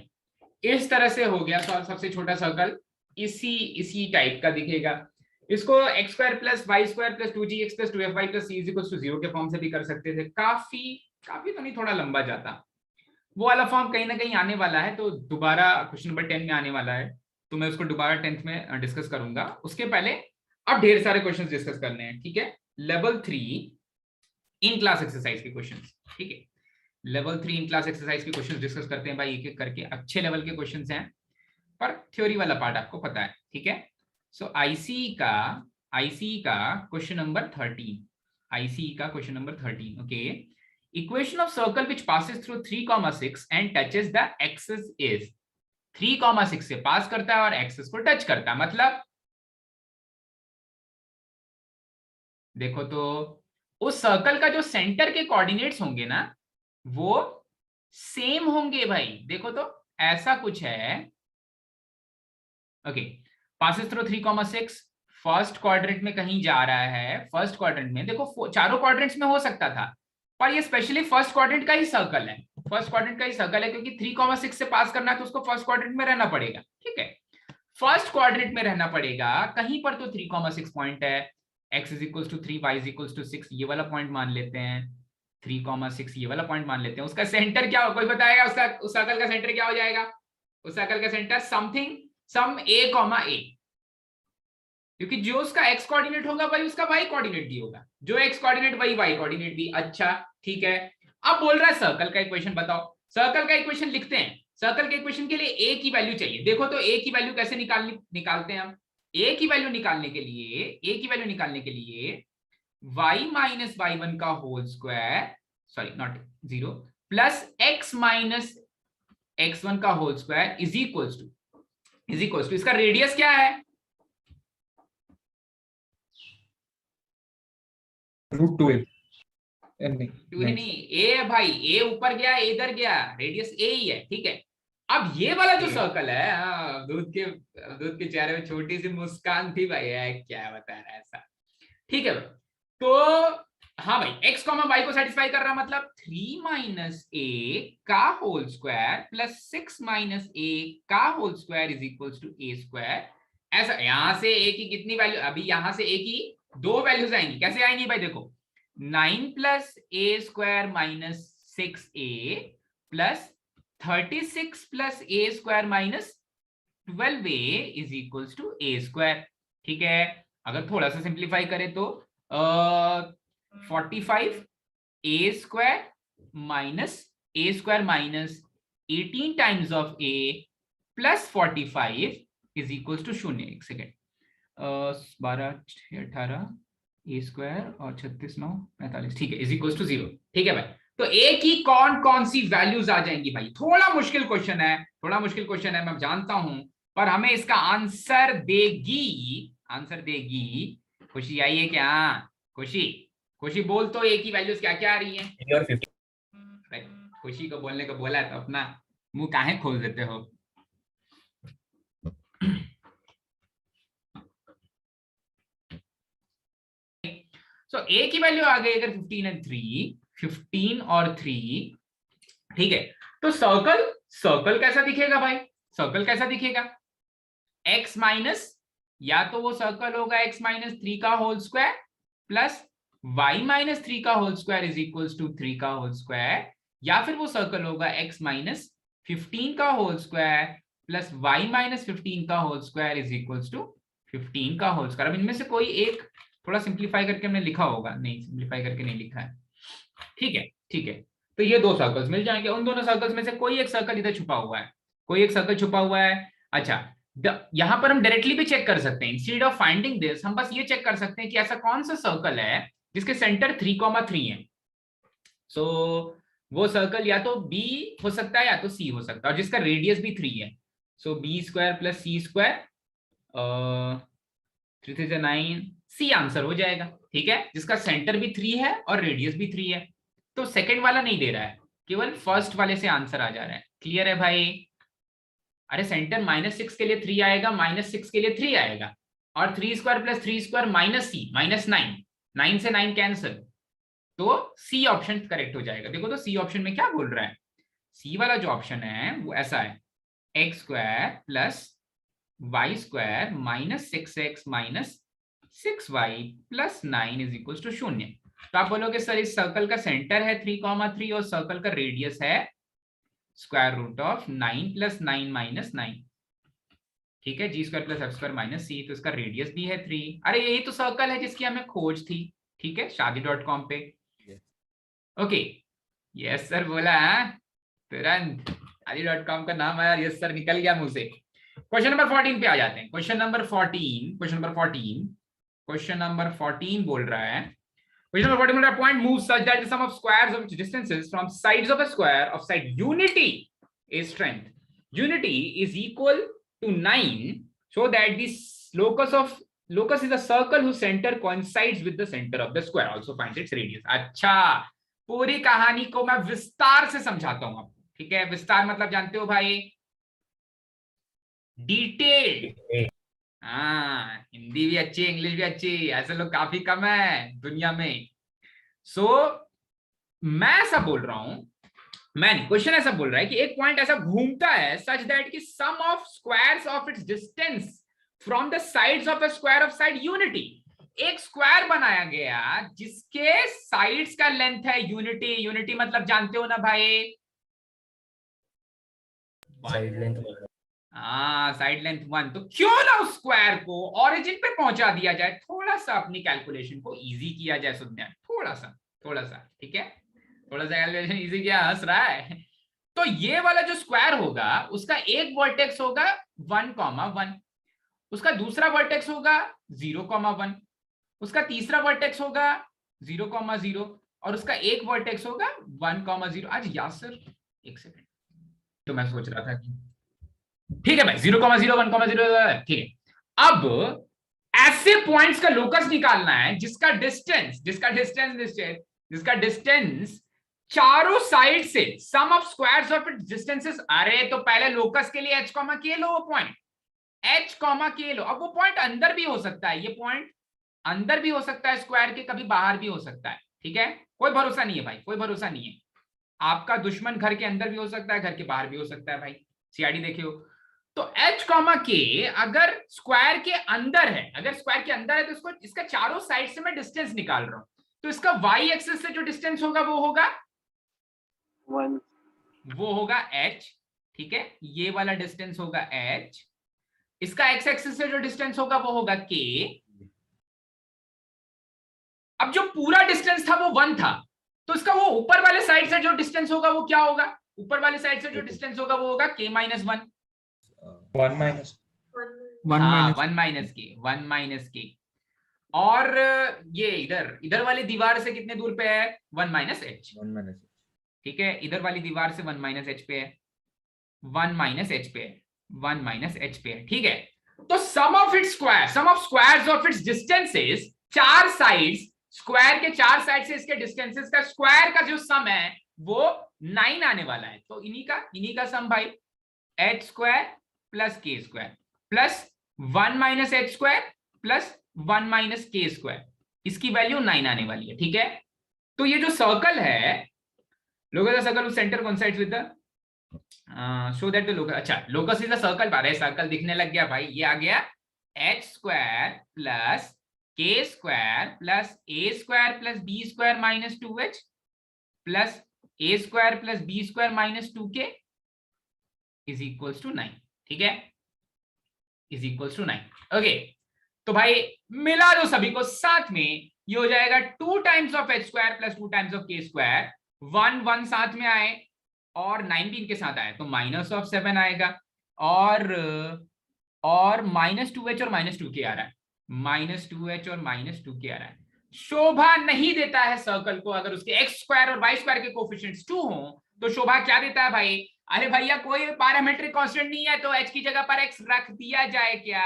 इस तरह से हो गया। सबसे छोटा सर्कल इसी टाइप का दिखेगा। इसको x² plus y² plus 2gx plus 2fy plus c is equal to 0 के फॉर्म से भी कर सकते थे। काफी तो नहीं, थोड़ा लंबा जाता। वो वाला फॉर्म कहीं ना कहीं आने वाला है, तो दोबारा क्वेश्चन नंबर 10 में आने वाला है, तो मैं उसको दोबारा 10th में डिस्कस करूंगा। उसके पहले अब ढेर सारे क्वेश्चन डिस्कस करने हैं। ठीक है, लेवल 3 इन क्लास एक्सरसाइज के क्वेश्चन। ठीक है, लेवल 3 इन क्लास एक्सरसाइज के क्वेश्चन डिस्कस करते हैं भाई, एक एक करके। अच्छे लेवल के क्वेश्चन हैं, पर थ्योरी वाला पार्ट आपको पता है। ठीक है, सो आईसी का question number 13, okay. Equation of circle which passes through 3,6 and touches the axis is. 3,6 से पास करता है और एक्सिस को टच करता है। मतलब देखो तो उस सर्कल का जो सेंटर के कोऑर्डिनेट्स होंगे ना वो सेम होंगे भाई। देखो तो ऐसा कुछ है। Okay, passes through 3,6 first quadrant में कहीं जा रहा है। फर्स्ट क्वाड्रेंट में देखो चारों क्वाड्रेंट्स में हो सकता था, पर ये स्पेशली फर्स्ट क्वाड्रेंट का ही सर्कल है। फर्स्ट क्वाड्रेंट का ही सर्कल है क्योंकि 3,6 से पास करना है तो उसको फर्स्ट क्वाड्रेंट में रहना पड़ेगा। ठीक है, फर्स्ट क्वाड्रेंट में रहना पड़ेगा कहीं पर तो 3,6 पॉइंट है। x is equal to 3, y is equal to 6, ये वाला पॉइंट मान लेते हैं। 3,6 ये वाला पॉइंट मान लेते हैं। उसका सेंटर क्या हो, कोई बताएगा उसका, उस सर्कल का सेंटर क्या हो जाएगा? उस सर्कल का सेंटर समथिंग सम a, क्योंकि जो उसका x कोऑर्डिनेट होगा वही उसका y कोऑर्डिनेट भी होगा, जो x कोऑर्डिनेट वही y कोऑर्डिनेट भी। अच्छा ठीक है, अब बोल रहा है सर्कल का इक्वेशन बताओ। सर्कल का इक्वेशन लिखते हैं। सर्कल के इक्वेशन के लिए a की वैल्यू चाहिए। देखो तो a की वैल्यू कैसे निकालते हैं हम? a की वैल्यू निकालने के लिए y माइनस y1 का whole square, sorry not 0, plus x minus x1 का whole square is equals to इसका रेडियस क्या है? √2a नहीं, ए है भाई, ए ऊपर गया, ए इधर गया, रेडियस ए ही है। ठीक है, अब ये वाला जो सर्कल है, दूध के चेहरे में छोटी सी मुस्कान थी भाई, क्या बता रहा है ऐसा। ठीक है, तो हाँ भाई x, y को सेटिस्फाई कर रहा, मतलब 3 माइनस ए का whole square plus 6 minus a का whole square is equals to A square. ऐसा यहां से ए की कितनी वैल्यू, अभी यहां से ए की 2 वैल्यूज आएंगी। कैसे आएंगी भाई? देखो 9 plus A square minus 6a plus 36 plus A square minus 12a is equals to A square. ठीक है, अगर थोड़ा सा सिंप्लीफाई करें तो 45 A square minus 18 times of a plus 45 is equals to 0। एक सेकेंड, 12 6 18 ए स्क्वायर और 36 9 45, ठीक है, इज इक्वल टू 0। ठीक है भाई, तो ए की कौन कौन सी वैल्यूज आ जाएंगी भाई? थोड़ा मुश्किल क्वेश्चन है, मैं जानता हूं, पर हमें इसका आंसर देगी खुशी। आई है क्या खुशी बोल तो ए की वैल्यूज क्या क्या आ रही है? 50। खुशी को बोलने को बोला तो अपना मुंह काहे खोल देते हो? सो ए की वैल्यू आ गई अगर 15 और 3। ठीक है, तो सर्कल कैसा दिखेगा भाई? सर्कल कैसा दिखेगा? x माइनस, या तो वो सर्कल होगा x माइनस 3 का whole square plus y minus 3 का whole square is equals to 3 का होल स्क्वायर, या फिर वो सर्कल होगा x माइनस 15 का whole square plus y minus 15 का whole square is equals to 15 का होल स्क्वायर। अब इनमें से कोई एक थोड़ा सिंप्लीफाई करके हमने लिखा होगा, नहीं सिंप्लीफाई करके नहीं लिखा है। ठीक है, तो ये 2 सर्कल्स मिल जाएंगे। उन दोनों सर्कल्स में से कोई एक सर्कल इधर छुपा हुआ है, अच्छा यहां पर हम डायरेक्टली भी चेक कर सकते हैं। इंस्टेड ऑफ फाइंडिंग दिस, हम बस ये चेक कर सकते हैं कि ऐसा कौन सा सर्कल है जिसके सेंटर 3,3 है। सो वो सर्कल या तो बी हो सकता है या तो सी हो सकता है, और जिसका रेडियस भी 3 है। सो बी स्क्वायर प्लस सी स्क्वायर, 3 3 9, सी आंसर हो जाएगा। ठीक है, जिसका सेंटर भी 3 है और रेडियस भी 3 है। तो सेकंड वाला नहीं दे रहा है, केवल फर्स्ट वाले से आंसर आ जा रहा है। क्लियर है भाई? अरे सेंटर -6 के लिए 3 आएगा, -6 के लिए 3 आएगा, और 3 स्क्वायर प्लस 3 स्क्वायर माइनस सी माइनस 9 से 9 कैंसिल, तो सी ऑप्शन करेक्ट हो जाएगा। देखो तो सी ऑप्शन में क्या बोल रहा है? सी वाला जो ऑप्शन है वो ऐसा है, x square plus Y square minus 6x minus 6y plus 9 is equal to 0। तो आप बोलोगे सर इस सर्कल का सेंटर है 3,3 और सर्कल का रेडियस है square root of 9 plus 9 minus 9। ठीक है, G square plus F square minus C, तो इसका रेडियस भी है 3। अरे यही तो सर्कल है जिसकी हमें खोज थी। ठीक है, शादी.com पे। ओके, यस सर बोला तुरंत, शादी.com का नाम आया, यस सर निकल गया मुंह से। क्वेश्चन नंबर 14 पे आ जाते हैं। क्वेश्चन नंबर 14 बोल रहा है, question number 14, a point moves such that the sum of squares of distances from sides of a square of side unity is strength. Unity is equal to 9, so that the locus of locus is a circle whose center coincides with the center of the square, also finds its radius। अच्छा, पूरी कहानी को मैं विस्तार से समझाता हूं आपको, ठीक है? विस्तार मतलब जानते हो भाई, डिटेल। हाँ, हिंदी भी अच्छी, इंग्लिश भी अच्छी, ऐसे लोग काफी कम है दुनिया में। मैं ऐसा बोल रहा हूं, मैंने क्वेश्चन ऐसा बोल रहा है कि एक पॉइंट ऐसा घूमता है सच दैट कि sum of squares of its distance from the sides of a square of side unity. एक स्क्वायर बनाया गया जिसके साइड्स का लेंथ है यूनिटी। यूनिटी मतलब जानते हो ना भाई? Side length. हाँ, साइड लेंथ 1। तो क्यों ना उस स्क्वायर को ओरिजिन पे पहुंचा दिया जाए, थोड़ा सा अपनी कैलकुलेशन को इजी किया जाए। सुनने थोड़ा सा, ठीक है? थोड़ा सा कैलकुलेशन इजी किया, हंस रहा है। तो ये वाला जो स्क्वायर होगा उसका एक वर्टेक्स होगा 1,1, उसका दूसरा वर्टेक्स होगा 0,1, उसका तीसरा वर्टेक्स होगा 0,0 और उसका एक वर्टेक्स होगा 1,0। आज यासर एक सेकंड, तो मैं सोच रहा था कि ठीक है भाई 0,0 1,0, ठीक है। अब ऐसे पॉइंट्स का लोकस निकालना है जिसका डिस्टेंस चारों साइड से sum of squares of its distances. अरे तो पहले लोकस के लिए h, k लो, वो पॉइंट h, k लो। अब वो पॉइंट अंदर भी हो सकता है, ये पॉइंट अंदर भी हो सकता है स्क्वायर के, कभी बाहर भी हो सकता है, ठीक है? कोई भरोसा नहीं है भाई, कोई भरोसा नहीं है। आपका दुश्मन घर के अंदर भी हो सकता है, घर के बाहर भी हो सकता है भाई, सीआईडी देखे हो। तो h, k अगर स्क्वायर के अंदर है, तो इसको, इसका चारों साइड से मैं डिस्टेंस निकाल रहा हूं, तो इसका y एक्सिस से जो डिस्टेंस होगा वो होगा 1, वो होगा h, ठीक है? ये वाला डिस्टेंस होगा h। इसका x एक्सिस से जो डिस्टेंस होगा वो होगा k। अब जो पूरा डिस्टेंस था वो 1 था, तो इसका वो ऊपर वाले साइड से जो डिस्टेंस होगा वो क्या होगा? ऊपर वाले साइड से जो डिस्टेंस होगा वो होगा k - 1। 1 माइनस 1 माइनस के। और ये इधर वाली दीवार से कितने दूर पे है? 1 माइनस h, ठीक है? इधर वाली दीवार से 1 माइनस h पे है, 1 माइनस h पे है, 1 माइनस h पे है, ठीक है? तो sum of squares of its distances, चार साइड्स, स्क्वायर के चार साइड से इसके डिस्टेंसेस का स्क्वायर का जो सम है वो 9 आने वाला है। तो इन्हीं का सम भाई, h square plus k square plus 1 minus h square plus 1 minus k square, इसकी वैल्यू 9 आने वाली है, ठीक है? तो ये जो सर्कल है, locus circle centre coincides with the show that the locus. अच्छा, लोकस इज अ सर्कल, बारे सर्कल दिखने लग गया भाई, ये आ गया h square plus k square plus a square plus b square minus 2h plus a square plus b square minus 2k is equals to 9, ठीक है? Is equals to 9। ओके, तो भाई मिला दो सभी को साथ में, ये हो जाएगा 2 times of h square plus 2 times of k square. 1 साथ में आए और 9 भी इनके साथ आए तो माइनस ऑफ 7 आएगा, और माइनस 2h और माइनस 2k आ रहा है, माइनस 2h और माइनस 2k आ रहा है। शोभा नहीं देता है सर्कल को अगर उसके x स्क्वायर और y स्क्वायर के कोफिशिएंट्स 2 हो, तो शोभा क्या देता है भाई? अरे भैया कोई पैरामीट्रिक कांस्टेंट नहीं है तो h की जगह पर x रख दिया जाए क्या,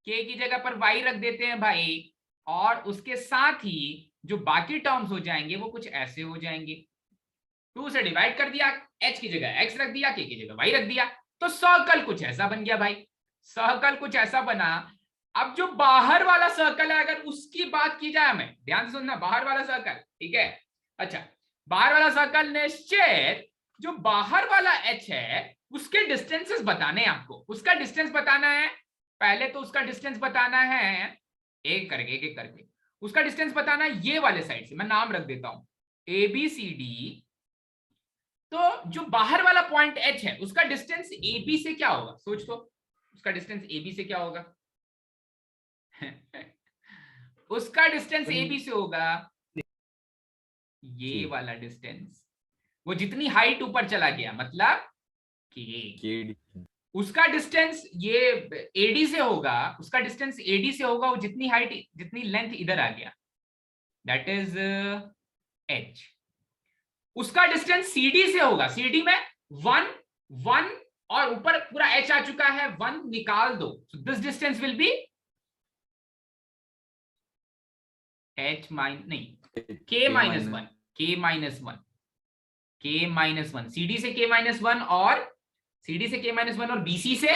k की जगह पर y रख देते हैं भाई, और उसके साथ ही जो बाकी टर्म्स हो जाएंगे वो कुछ ऐसे हो जाएंगे। 2 से डिवाइड कर दिया, h की जगह x रख दिया, k की जगह y रख दिया, तो सर्कल कुछ ऐसा बन गया भाई, सर्कल कुछ ऐसा बना। अब जो बाहर वाला सर्कल है, अगर उसकी बात की जाए, हमें ध्यान से सुनना, बाहर वाला सर्कल, ठीक है? अच्छा, बाहर वाला सर्कल निश्चित जो बाहर वाला h है उसके डिस्टेंसेस बताने हैं आपको, उसका डिस्टेंस बताना है। पहले तो उसका डिस्टेंस बताना है एक एक करके उसका डिस्टेंस बताना है ये वाले साइड से, मैं नाम रख देता हूं ABCD। तो जो बाहर वाला पॉइंट h है उसका डिस्टेंस AB से क्या होगा? सोच तो, उसका डिस्टेंस AB से क्या होगा? उसका डिस्टेंस AB से होगा ये वाला डिस्टेंस, वो जितनी हाइट ऊपर चला गया मतलब k। उसका डिस्टेंस ये AD से होगा, उसका डिस्टेंस AD से होगा वो जितनी हाइट, जितनी लेंथ इधर आ गया, दैट इज h। उसका डिस्टेंस CD से होगा, CD में 1 और ऊपर पूरा h आ चुका है, 1 निकाल दो, this distance will be H mine नहीं के माइनस वन, के माइनस वन, के माइनस वन, सी डी से के माइनस वन और सी डी से के माइनस वन और बीसी से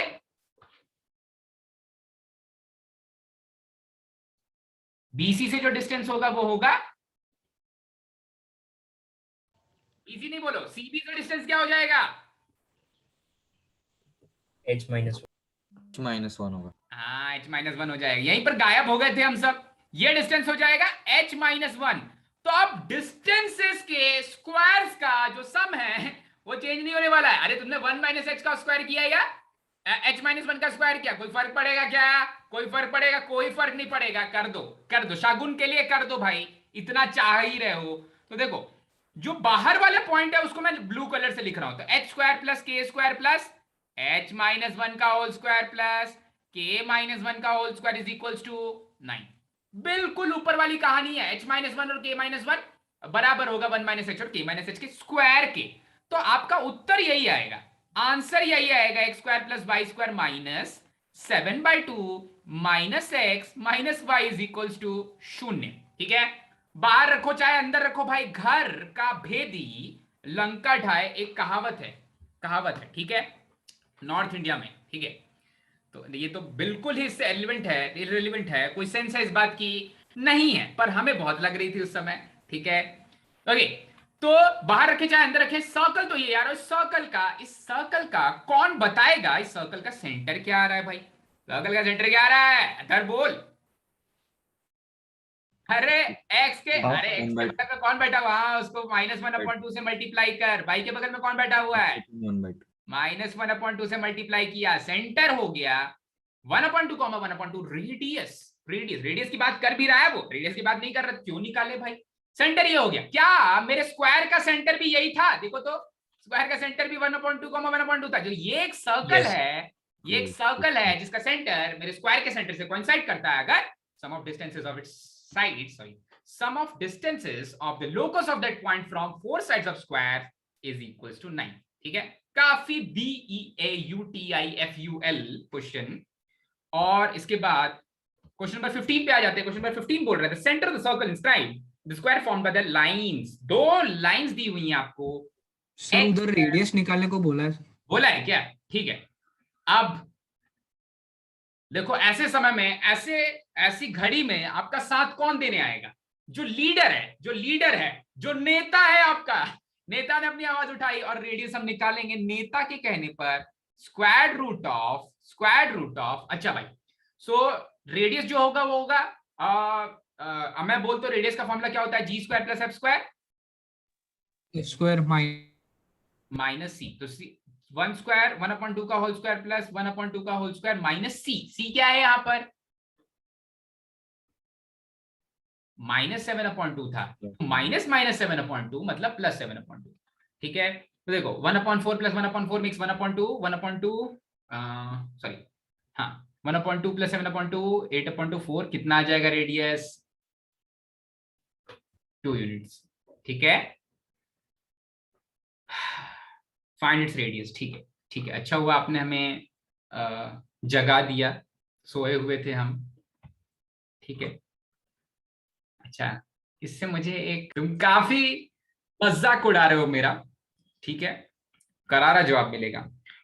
बीसी से जो डिस्टेंस होगा वो होगा, बीसी नहीं बोलो, सीबी का डिस्टेंस क्या हो जाएगा? H minus -1 होगा। हाँ h माइनस वन हो जाएगा, यहीं पर गायब हो गए थे हम सब। ये डिस्टेंस हो जाएगा h माइनस वन। तो अब डिस्टेंसेस के स्क्वायर्स का जो सम है वो चेंज नहीं होने वाला है। अरे तुमने 1 माइनस एच का स्क्वायर किया या h माइनस वन का स्क्वायर किया, कोई फर्क पड़ेगा क्या? कोई फर्क पड़ेगा? कोई फर्क नहीं पड़ेगा। कर दो, कर दो, शागुन के लिए कर दो भाई, इतना चाह ही रहे हो तो। देखो जो बाहर वाले पॉइंट है उसको मैं ब्लू कलर से लिख रहा हूं, तो h square plus k square plus h minus one का whole square plus k minus one का whole square is equals to 9। बिल्कुल ऊपर वाली कहानी है, एच माइनस वन और के माइनस वन बराबर होगा 1 माइनस एच और के माइनस एच के स्क्वायर के। तो आपका उत्तर यही आएगा, आंसर यही आएगा, x square plus Y square minus 7/2 minus x minus y is equals to 0। ठीक है, बाहर रखो चाहे अंदर रखो भाई, घर का भेदी लंका ढाए, एक कहावत है, कहावत है, ठीक है, नॉर्थ इंडिया में। ठीक है, तो ये तो बिल्कुल ही इररिलेवेंट है, इररिलेवेंट है, कोई सेंस है इस बात की नहीं है, पर हमें बहुत लग रही थी उस समय। ठीक है, ओके, तो बाहर रखे चाहे अंदर रखे, सर्कल तो ये यार, इस सर्कल का कौन बताएगा, इस सर्कल का सेंटर क्या आ रहा है भाई? सर्कल का सेंटर क्या आ रहा है? अदर बोल। अरे एक्स के, अरे एक्स के बगल में कौन बैठा हुआ? हाँ, उसको -1/2 से मल्टीप्लाई कर। बाई के बगल में कौन बैठा हुआ है? -1/2 से मल्टीप्लाई किया, सेंटर हो गया 1/2 1/2 रेडियस। रेडियस की बात कर भी रहा है वो, रेडियस की बात नहीं कर रहा, क्यों निकाले भाई? सेंटर ये हो गया। क्या मेरे स्क्वायर का सेंटर भी यही था? देखो तो, स्क्वायर का सेंटर भी 1/2 1/2 था। जो ये एक सर्कल है, ये एक सर्कल है जिसका सेंटर मेरे स्क्वायर के सेंटर से कोइंसाइड करता है। अगर sum of distances of its sides, sorry, sum of distances of the locus of that point from four sides of square is equals to 9। ठीक है, काफी BEAUTIFUL क्वेश्चन। और इसके बाद क्वेश्चन नंबर 15 पे आ जाते हैं। क्वेश्चन नंबर 15 बोल रहे थे, centre of the circle inscribe the square formed by the lines. दो लाइंस दी हुई हैं आपको। सर उधर रेडियस निकालने को बोला है। बोला है क्या? ठीक है, अब देखो ऐसे समय में, ऐसी घड़ी में आपका साथ कौन देने आएगा? जो लीडर है, जो नेता है आपका। नेता ने अपनी आवाज उठाई और रेडियस हम निकालेंगे नेता के कहने पर स्क्वायर रूट ऑफ। अच्छा भाई, सो रेडियस जो होगा वो होगा, मैं बोल तो रेडियस का फॉर्मूला क्या होता है? G square plus F square minus C. तो सी 1 स्क्वायर 1/2 का होल स्क्वायर प्लस 1/2 का होल स्क्वायर माइनस सी। सी क्या है यहाँ पर? -7/2 था, -7/2 मतलब +7/2। ठीक है, तो देखो 1/4 प्लस 1/4 मिक्स 1/2 सॉरी, हाँ 1/2 प्लस 7/2 8/4, कितना आ जाएगा रेडियस? 2 यूनिट्स। ठीक है, फाइंड इट्स रेडियस। ठीक है, अच्छा हुआ आपने हमें जगा दिया, सोए हुए थे हम। ठीक है, अच्छा, इससे मुझे एक, तुम काफी मजाक उड़ा रहे हो मेरा। ठीक है, करारा जवाब मिलेगा।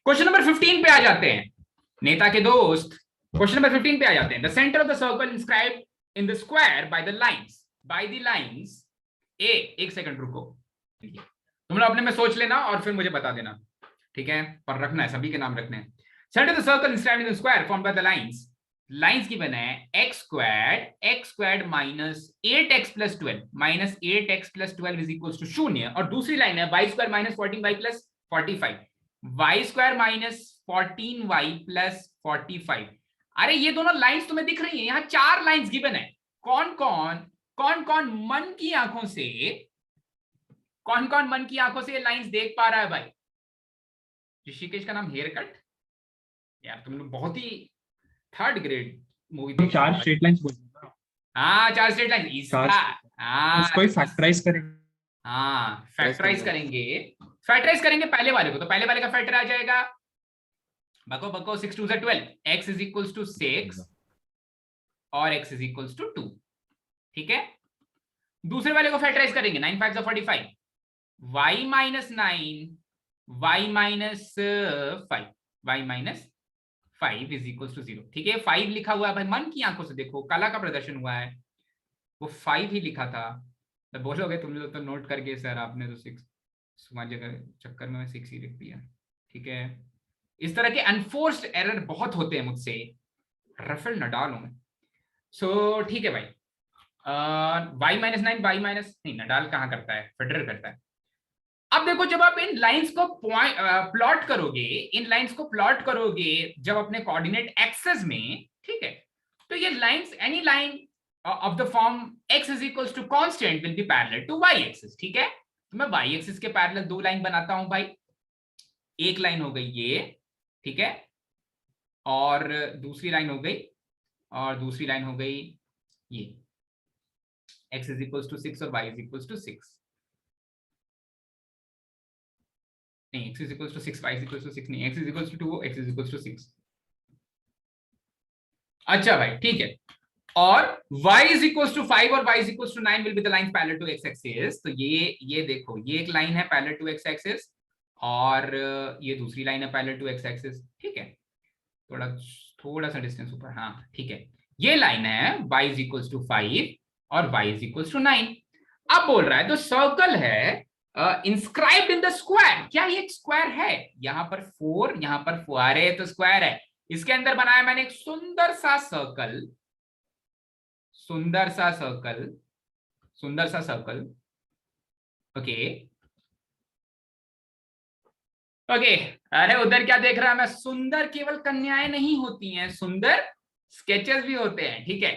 क्वेश्चन नंबर 15 पे आ जाते हैं नेता के दोस्त। क्वेश्चन नंबर 15 पे आ जाते हैं। The centre of the circle inscribed in the square by the lines ए। एक सेकंड रुको, तुम लोग अपने में सोच लेना और फिर मुझे बता देना। ठीक है, पर रखना है, सभी के नाम रखने हैं। Centre of the circle inscribed in the square formed by the lines की बना है x squared minus 8x plus 12 is equals to 0। और दूसरी लाइन है y square minus 14y plus 45, y square minus 14y plus 45। अरे ये दोनों lines तुम्हें दिख रही हैं, यहाँ 4 लाइंस गिवन है। कौन कौन मन की आंखों से ये लाइंस देख पा रहा है भाई? ऋषिकेश का नाम हेयर कट, यार तुम लोग बहुत ही 3rd ग्रेड मूवी तो 4 स्ट्रेट लाइंस बोल रहे हो। हाँ 4 स्ट्रेट लाइन इसका, हाँ उसको ही फैक्टराइज करेंगे। हाँ फैक्टराइज करेंगे पहले वाले को। तो पहले वाले का फैक्टर आ जाएगा, बको 6 2 12, x इज इक्वल्स टू 6 और x इज इक्वल्स टू 2। ठीक है, दूसरे वाले को फैक्टराइज करेंगे, 9 5 45, y minus 9 y minus 5 y minus 5 is equal to 0। ठीक है, 5 लिखा हुआ है भाई, मन की आंखों से देखो, कला का प्रदर्शन हुआ है, वो 5 ही लिखा था। तो बोलोगे तुम लोग तो नोट करके सर आपने तो 6 तुम्हारी जगह चक्कर में 6 ही लिख दिया। ठीक है, इस तरह के अनफोर्स्ड एरर बहुत होते हैं मुझसे, रफल न डालूं मैं। सो ठीक है भाई, y माइनस 9 y माइनस नहीं, नडाल कहाँ करता है, फेडरर करता है। अब देखो जब आप इन लाइंस को प्लॉट करोगे, इन लाइंस को प्लॉट करोगे जब अपने कोऑर्डिनेट एक्सेस में, ठीक है, तो ये lines, any line of the form x is equals to constant will be parallel to y axis. ठीक है, तो मैं y एक्सिस के पैरेलल दो लाइन बनाता हूं भाई। एक लाइन हो गई ये, ठीक है, और दूसरी लाइन हो गई, और दूसरी लाइन हो गई ये, x इज इक्वल्स टू 6 और y इज इक्वल्स टू 6, नहीं x is equals to 6 y is equals to 6 नहीं, x is equals to 2 x is equals to 6। अच्छा भाई ठीक है, और y इज इक्वल्स टू 5 और y is equals to 9 will be the line parallel to x axis. तो ये देखो, ये एक लाइन है पैरेलल टू x एक्सिस, और ये दूसरी लाइन है पैरेलल टू x एक्सिस। ठीक है, थोड़ा सा डिस्टेंस ऊपर, हाँ ठीक है, ये लाइन है y इज इक्वल्स टू 5 और y इज इक्वल्स टू 9। अब बोल रहा है तो सर्कल है इंस्क्राइब्ड इन द स्क्वायर, क्या ये एक स्क्वायर है? यहाँ पर 4, यहाँ पर 4 है, तो स्क्वायर है। इसके अंदर बनाया मैंने एक सुंदर सा सर्कल, सुंदर सा सर्कल, सुंदर सा सर्कल। ओके ओके, अरे उधर क्या देख रहा है मैं? सुंदर केवल कन्याएं नहीं होती हैं, सुंदर स्केचेस भी होते हैं। ठीक है,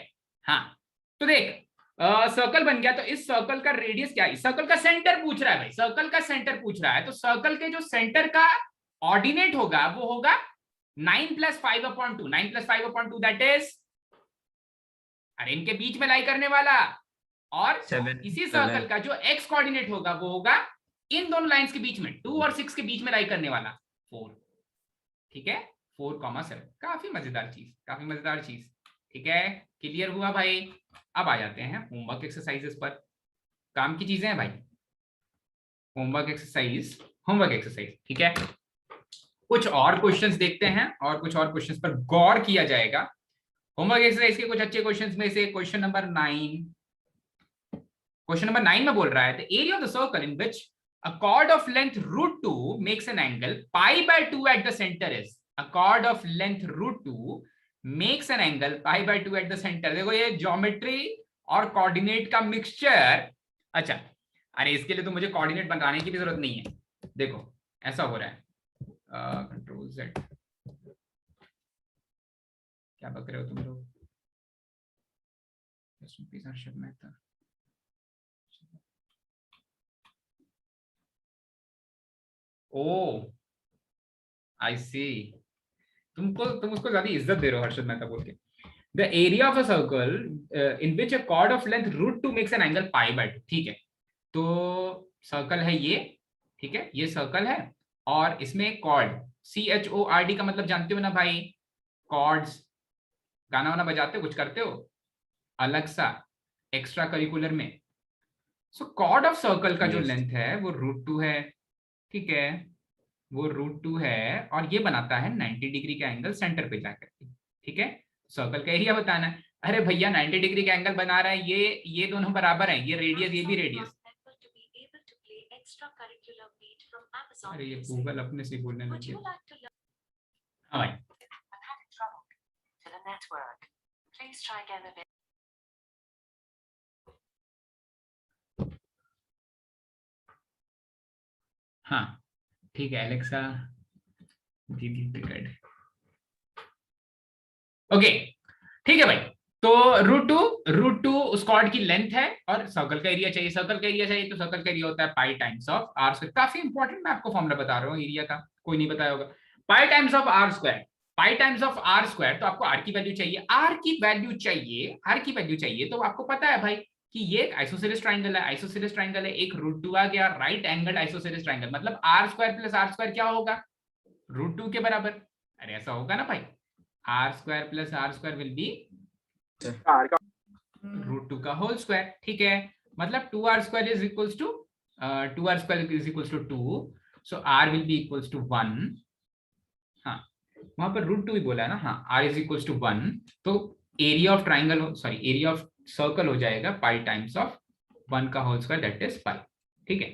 हाँ तो देख सर्कल बन गया। तो इस सर्कल का रेडियस क्या है? सर्कल का सेंटर पूछ रहा है भाई, सर्कल का सेंटर पूछ रहा है। तो सर्कल के जो सेंटर का ऑर्डिनेट होगा वो होगा 9 + 5/2, 9 + 5/2 दैट इज, अरे इनके बीच में लाई करने वाला, और 7 इसी सर्कल का जो एक्स कोऑर्डिनेट होगा वो होगा इन दोनों लाइंस के बीच में, 2 और 6 के बीच में लाई करने वाला 4। ठीक है, 4,7। काफी मजेदार चीज, काफी मजेदार चीज। ठीक है, क्लियर हुआ भाई? अब आ जाते हैं होमवर्क एक्सरसाइजेस पर। काम की चीजें हैं भाई, होमवर्क एक्सरसाइज, होमवर्क एक्सरसाइज। ठीक है, कुछ और क्वेश्चंस देखते हैं और कुछ और क्वेश्चंस पर गौर किया जाएगा। होमवर्क एक्सरसाइज के कुछ अच्छे क्वेश्चंस में से क्वेश्चन नंबर 9, क्वेश्चन नंबर 9 में बोल रहा है the area of the circle in which a chord of length √2 makes an angle π/2 at the center is, a chord of length √2 makes an angle π/2 at the center। देखो ये geometry और coordinate का mixture. अच्छा, अरे इसके लिए तो मुझे कोऑर्डिनेट बनाने की भी जरूरत नहीं है। देखो ऐसा हो रहा है, कंट्रोल Z, क्या बक रहे हो तुम लोग? हर्षद मेहता, ओ आई सी, तुम उसको ज्यादा इज्जत दे रहे हो हर्षद मेहता बोल के। The area of a circle in which a chord of length √2 makes an angle π/2। ठीक है, तो सर्कल है ये, ठीक है, ये सर्कल है, और इसमें एक कॉर्ड, CHORD का मतलब जानते हो ना भाई, कॉर्ड्स, गाना वाना बजाते हो, कुछ करते हो अलग सा एक्स्ट्रा करिकुलर में। सो कॉर्ड ऑफ सर्कल का जो लेंथ है वो √2 है। ठीक है, वो √2 है, और ये बनाता है 90 डिग्री का एंगल सेंटर पे जाकर के। ठीक है, सर्कल का एरिया बताना है। अरे भैया 90 डिग्री का एंगल बना रहा है, ये दोनों बराबर हैं, ये रेडियस, ये भी रेडियस। अरे ये गूगल अपने से बोलने लगे। हाँ भाई, हाँ ठीक है एलेक्सा, दीदी टिकट। ओके ठीक है भाई, तो √2 उस कॉर्ड की लेंथ है, और सर्कल का एरिया चाहिए। सर्कल का एरिया चाहिए तो सर्कल का एरिया होता है pi times of r square. काफी इंपॉर्टेंट, मैं आपको फॉर्मूला बता रहा हूँ एरिया का, कोई नहीं बताया होगा। Pi times of r square, pi times of r square, तो आपको आर की वैल्यू चाहिए, आर की वैल्यू चाहिए, आर की वैल्यू चाहिए। तो आपको पता है भाई कि ये एक आइसोसेलेस ट्राइंगल है, आइसोसेलेस ट्राइंगल है, एक √2 आ गया, राइट एंगल आइसोसेलेस ट्राइंगल, मतलब r square plus r square क्या होगा? √2 के बराबर। अरे ऐसा होगा ना भाई, r square plus r square will be √2 का होल स्क्वायर। ठीक है, मतलब 2r² is equals to 2r² is equals to 2, so r will be equals to 1. हाँ, वहां पर √2 ही बोला है ना. हाँ, r is equals to 1, तो area of triangle, sorry area of circle हो जाएगा पाई टाइम्स ऑफ 1 का whole square, that is pi. ठीक है,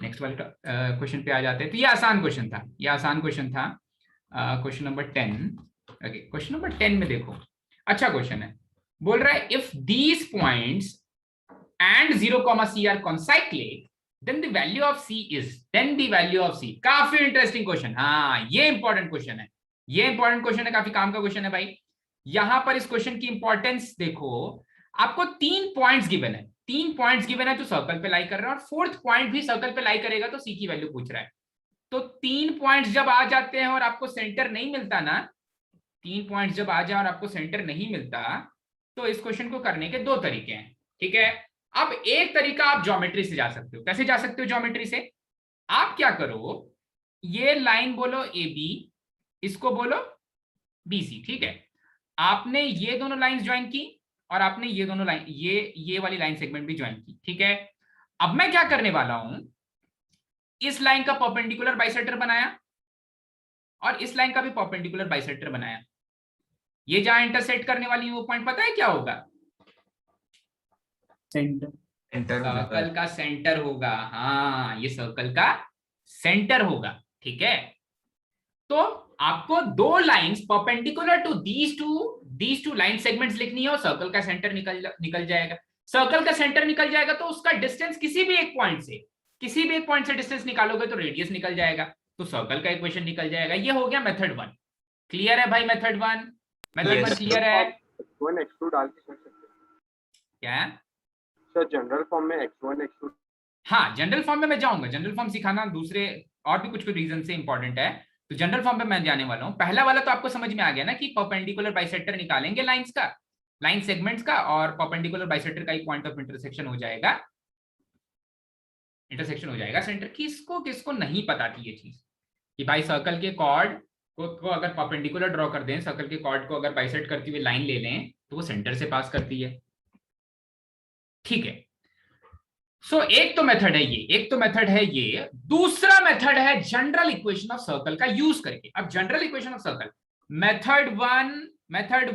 नेक्स्ट वाले क्वेश्चन पे आ जाते हैं. तो ये आसान क्वेश्चन था, ये आसान क्वेश्चन था. Question number 10. Okay, question number 10 में देखो, अच्छा क्वेश्चन है. बोल रहा है if these points and 0, c are concyclic then the value of c is, then the value of c. काफी इंटरेस्टिंग क्वेश्चन. हाँ, ये इंपॉर्टेंट क्वेश्चन है, ये इंपॉर्टेंट क्वेश्चन है, काफी काम का क्वेश्चन है भाई. यहां पर इस क्वेश्चन की इंपॉर्टेंस देखो. आपको 3 पॉइंट्स गिवन है, 3 पॉइंट्स गिवन है जो सर्कल पे लाई कर रहा है, और 4th पॉइंट भी सर्कल पे लाई करेगा तो c की वैल्यू पूछ रहा है. तो 3 पॉइंट्स जब आ जाते हैं और आपको सेंटर नहीं मिलता ना, 3 पॉइंट्स जब आ जाए और आपको सेंटर नहीं मिलता, तो इस क्वेश्चन को करने के 2 तरीके हैं. ठीक है, अब एक तरीका आप ज्योमेट्री से जा सकते हो. कैसे जा सकते हो ज्योमेट्री से? आप क्या करो, ये लाइन बोलो AB, इसको बोलो BC. ठीक है, आपने ये दोनों लाइंस ज्वाइन की और आपने ये दोनों लाइन, ये वाली लाइन सेगमेंट भी ज्वाइन की. ठीक है, अब मैं क्या करने वाला हूं, इस लाइन का परपेंडिकुलर बाइसेक्टर बनाया और इस लाइन का भी परपेंडिकुलर बाइसेक्टर बनाया. ये जहां इंटरसेक्ट करने वाली वो पॉइंट पता है क्या होगा? सर्कल का सेंटर होगा. हाँ, ये सर्कल का सेंटर होगा. ठीक है, तो आपको 2 lines perpendicular to these two line segments लिखनी है और सर्कल का सेंटर निकल जाएगा. सर्कल का सेंटर निकल जाएगा तो उसका डिस्टेंस किसी भी एक पॉइंट से डिस्टेंस निकालोगे तो रेडियस निकल जाएगा, तो सर्कल का इक्वेशन निकल जाएगा. ये हो गया मेथड 1. क्लियर है भाई? मेथड 1 क्लियर है? x1 x2 डाल के कर सकते हैं क्या सर? जनरल फॉर्म में x1 x2. हाँ, जनरल फॉर्म में मैं जाऊंगा. जनरल फॉर्म सिखाना दूसरे और भी कुछ रीजन से इंपॉर्टेंट है, तो जनरल फॉर्म पे मैं जाने वाला हूं. पहला वाला तो आपको समझ में आ गया ना कि परपेंडिकुलर बाइसेक्टर निकालेंगे लाइंस का, लाइन सेगमेंट्स का, और परपेंडिकुलर बाइसेक्टर का एक पॉइंट ऑफ इंटरसेक्शन हो जाएगा, सेंटर. किसको नहीं पता थी ये चीज कि भाई सर्कल के कॉर्ड को अगर परपेंडिकुलर ड्रॉ कर दें, सर्कल के कॉर्ड को अगर बाइसेक्ट करती हुई लाइन ले लें तो वो सेंटर से पास करती है. ठीक है, सो एक तो मेथड है ये, दूसरा मेथड है जनरल इक्वेशन ऑफ सर्कल का यूज करके. अब general equation of circle method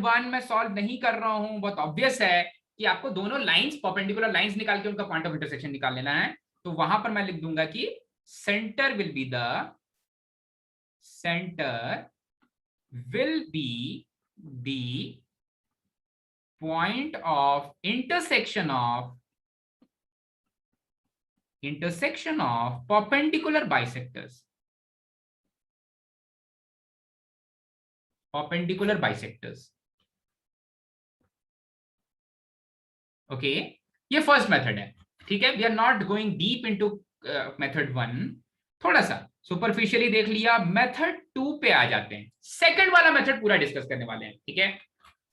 1 में सॉल्व नहीं कर रहा हूं. बहुत ऑब्वियस है कि आपको दोनों लाइंस, परपेंडिकुलर लाइंस निकाल के उनका पॉइंट ऑफ इंटरसेक्शन निकाल लेना है. तो वहां पर मैं लिख दूंगा कि centre will be the point of intersection of perpendicular bisectors. Okay, ये फर्स्ट मेथड है. ठीक है, we are not going deep into method 1, थोड़ा सा सुपरफिशियली देख लिया. मेथड 2 पे आ जाते हैं. सेकंड वाला मेथड पूरा डिस्कस करने वाले हैं. ठीक है,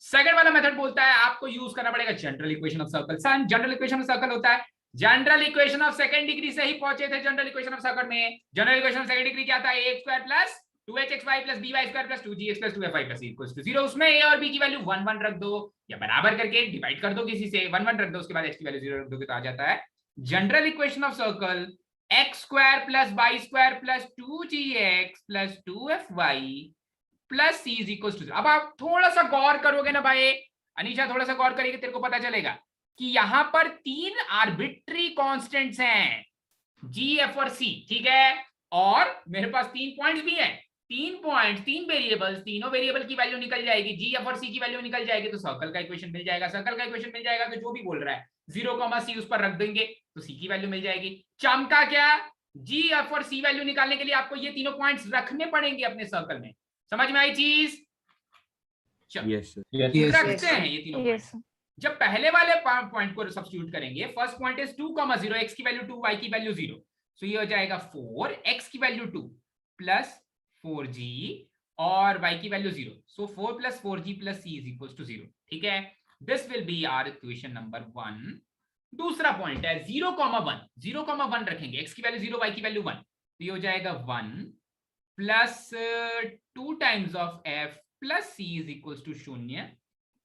सेकंड वाला मेथड बोलता है आपको यूज करना पड़ेगा general equation of circle. General equation of circle होता है, general equation of second degree से ही पहुंचे थे जनरल इक्वेशन ऑफ सर्कल में. General equation of second degree क्या था? ax² plus 2hxy plus by² plus 2gx plus 2fy plus equals to 0. उसमें a और b की वैल्यू 1 1 रख दो या बराबर करके डिवाइड कर दो किसी से, 1 1 रख दो, उसके बाद h की वैल्यू 0 रख दोगे तो आ जाता है general equation of circle x² plus y² plus 2gx plus 2fy plus c is equal to 0. अब आप थोड़ा सा गौर करोगे ना भाई, अनीशा थोड़ा सा गौर करेगी, तेरे को पता चलेगा कि यहां पर 3 आर्बिट्री कांस्टेंट्स हैं, g, f और c. ठीक है, और मेरे पास 3 पॉइंट्स भी हैं. 3 पॉइंट्स, 3 वेरिएबल्स, तीनों वेरिएबल की वैल्यू निकल जाएगी, g, f और c की वैल्यू निकल जाएगी, तो सर्कल का इक्वेशन मिल जाएगा. सर्कल का इक्वेशन मिल जाएगा तो जो भी बोल रहा है 0, c उस पर रख देंगे तो c की वैल्यू मिल जाएगी. चमका क्या? g, f और c वैल्यू निकालने के लिए आपको ये तीनों पॉइंट्स रखने पड़ेंगे अपने सर्कल में. समझ में आई चीज? रखते हैं ये तीनों पॉइंट्स. जब पहले वाले पॉइंट को सब्स्टिट्यूट करेंगे, फर्स्ट पॉइंट इज 2, 0, x की वैल्यू 2, y की वैल्यू 0, सो ये हो जाएगा 4, x की वैल्यू 2 प्लस 4g और y की value 0, so 4 plus 4g plus c is equal to 0. ठीक है, this will be our equation number 1. दूसरा पॉइंट है 0,1 रखेंगे, x की वैल्यू 0, y की वैल्यू 1, तो ये हो जाएगा 1 plus 2 times of f plus c is equal to 0.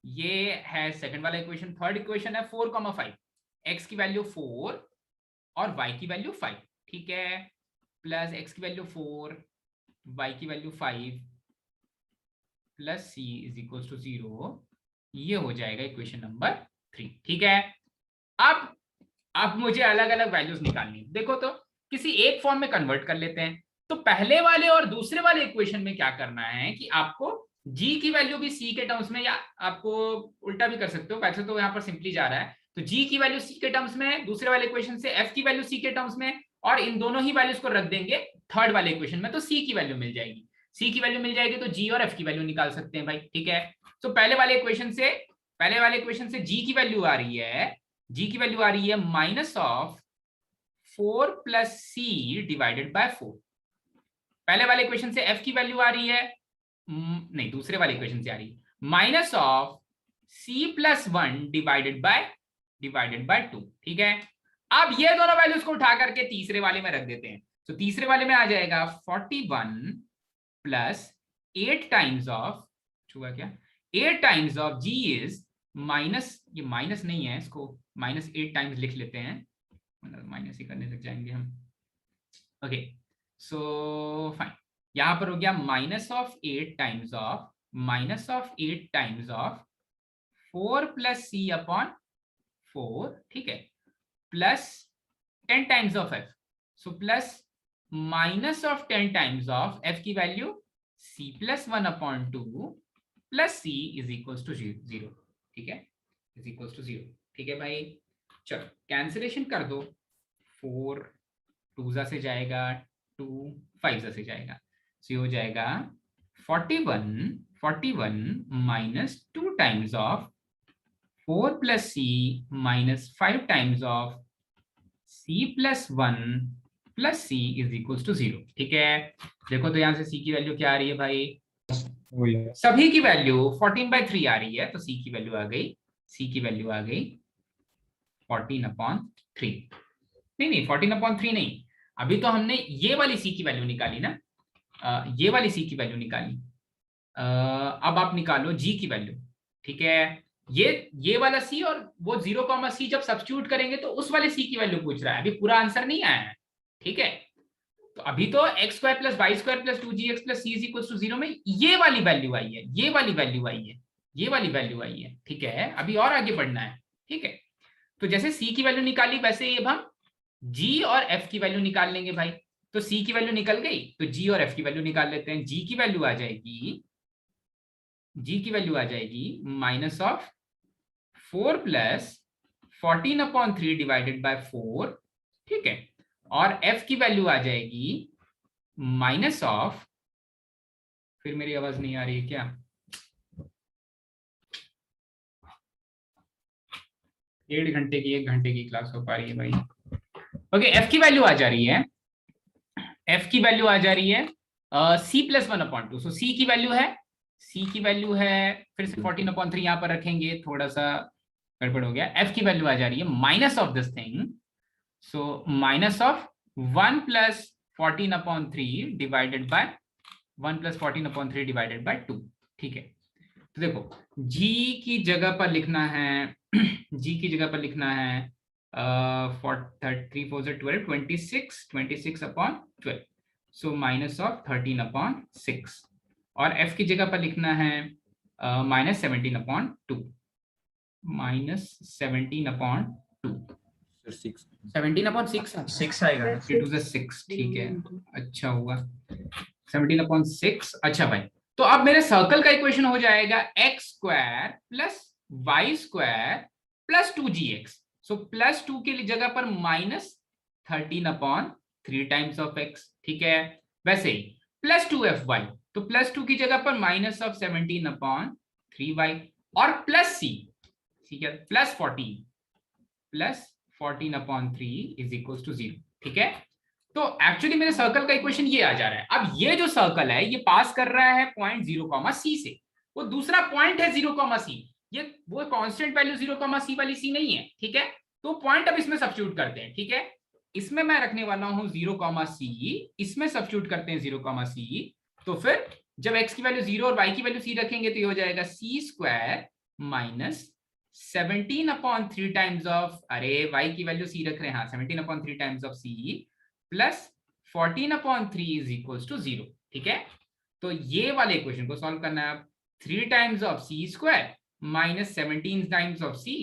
ये है सेकंड वाला इक्वेशन. थर्ड इक्वेशन है 4,5, x की वैल्यू 4 और y की वैल्यू 5, ठीक है, प्लस x की वैल्यू 4, y की value 5 plus c is equal to 0। ये हो जाएगा इक्वेशन नंबर 3, ठीक है। अब मुझे अलग अलग वैल्यूज निकालनी है। देखो तो किसी एक फॉर्म में कन्वर्ट कर लेते हैं। तो पहले वाले और दूसरे वाले इक्वेशन में क्या करना है कि आपको g की वैल्यू भी c के टर्म्स में, या आपको उल्टा भी कर सकते हो, वैसे तो यहाँ पर सिंपली जा रहा है, तो g की वैल्यू c के टर्म्स में, दूसरे वाले इक्वेशन से f की वैल्यू c के टर्म्स में, और इन दोनों ही वैल्यूज को रख देंगे थर्ड वाले इक्वेशन में, तो c की वैल्यू मिल जाएगी। c की वैल्यू मिल जाएगी तो g और f की वैल्यू निकाल सकते हैं भाई, ठीक है। तो पहले वाले इक्वेशन से g की वैल्यू आ रही है minus of 4 plus C divided by 4। पहले वाले इक्वेशन से f की वैल्यू आ रही है, नहीं, दूसरे वाले इक्वेशन से आ रही है minus of c plus 1 divided by 2, ठीक है। अब ये दोनों वैल्यूज को उठा करके तीसरे वाले में रख देते हैं। तो तीसरे वाले में आ जाएगा 41 प्लस 8 टाइम्स ऑफ, छुआ क्या, 8 times of g is minus, ये माइनस नहीं है, इसको माइनस 8 टाइम्स लिख लेते हैं, माइनस ही करने लग जाएंगे हम। ओके, सो फाइन, यहां पर हो गया minus of 8 times of 4 plus C upon 4, ठीक है, plus 10 times of f, so plus minus of 10 times of f की value c plus 1 upon 2 plus c is equal to 0, ठीक है, इज इक्वल टू 0, ठीक है भाई। चलो कैंसिलेशन कर दो, 4 2 से जाएगा, 2 5 से जाएगा, सो ये हो जाएगा 41 minus 2 times of 4 plus C minus 5 times of c plus 1 plus C is equal to 0, ठीक है। देखो तो यहाँ से c की वैल्यू क्या आ रही है भाई, वही है। सभी की वैल्यू 14/3 आ रही है, तो c की वैल्यू आ गई 14/3। नहीं 14/3 नहीं, अभी तो हमने ये वाली c की वैल्यू निकाली ना, ये वाली c की वैल्यू निकाली। अब आप निकालो g की वैल्यू, ठीक है। ये वाला c और वो 0,c जब सब्स्टिट्यूट करेंगे तो उस वाले c की वैल्यू पूछ रहा है, अभी पूरा आंसर नहीं आया है, ठीक है। तो अभी तो x² + y² + 2gx + c = 0 में ये वाली वैल्यू आई है, ये वाली वैल्यू आई है, ठीक है। अभी और आगे बढ़ना है, ठीक है। तो जैसे c की वैल्यू निकाली, वैसे ही अब हम g और f की वैल्यू निकाल लेंगे भाई। तो c की वैल्यू निकल गई, तो g और f की वैल्यू निकाल लेते हैं। g की वैल्यू आ जाएगी minus of 4 plus 14/3 divided by 4, ठीक है, और f की वैल्यू आ जाएगी माइनस ऑफ, फिर मेरी आवाज नहीं आ रही है क्या, डेढ़ घंटे की 1 घंटे की क्लास हो पा रही है भाई। ओके, f की वैल्यू आ जा रही है c + 1/2, सो c की वैल्यू है फिर से 14/3 यहाँ पर रखेंगे, थोड़ा सा गड़बड़ हो गया। f की वैल्यू आ जा रही है minus of this thing, so minus of 1 + 14/3 divided by 2, ठीक है। तो देखो g की जगह पर लिखना है 3 4 12 26/12, सो माइनस ऑफ 13/6, और f की जगह पर लिखना है माइनस 17/2, 17/6 आएगा ना। 6, ठीक है, अच्छा हुआ 17/6। अच्छा भाई, तो अब मेरे सर्कल का इक्वेशन हो जाएगा x² + y² + 2gx, सो +2 के जगह पर माइनस 13/3 टाइम्स ऑफ x, ठीक है। वैसे ही +2fy, तो +2 की जगह पर माइनस ऑफ 17/3y, और प्लस c, ठीक है, +14/3 इज इक्वल टू 0, ठीक है। तो एक्चुअली मेरे सर्कल का इक्वेशन ये आ जा रहा है। अब ये जो सर्कल है ये पास कर रहा है पॉइंट 0,c से, वो दूसरा पॉइंट है 0,c, ये वो कांस्टेंट वैल्यू 0,c वाली c नहीं है, ठीक है। तो पॉइंट अब इसमें सब्स्टिट्यूट करते हैं, ठीक है। इसमें मैं रखने वाला हूं 0,c, इसमें सब्स्टिट्यूट करते हैं 0,c, तो फिर जब x की वैल्यू 0 और y की वैल्यू c रखेंगे तो ये हो जाएगा c² - 17/3 टाइम्स ऑफ, अरे y की वैल्यू c रख रहे हैं, हाँ 17/3 times of c plus 14/3 is equals to 0। ठीक है, तो ये वाले इक्वेशन को सॉल्व करना है। 3 times of C square minus 17 times of C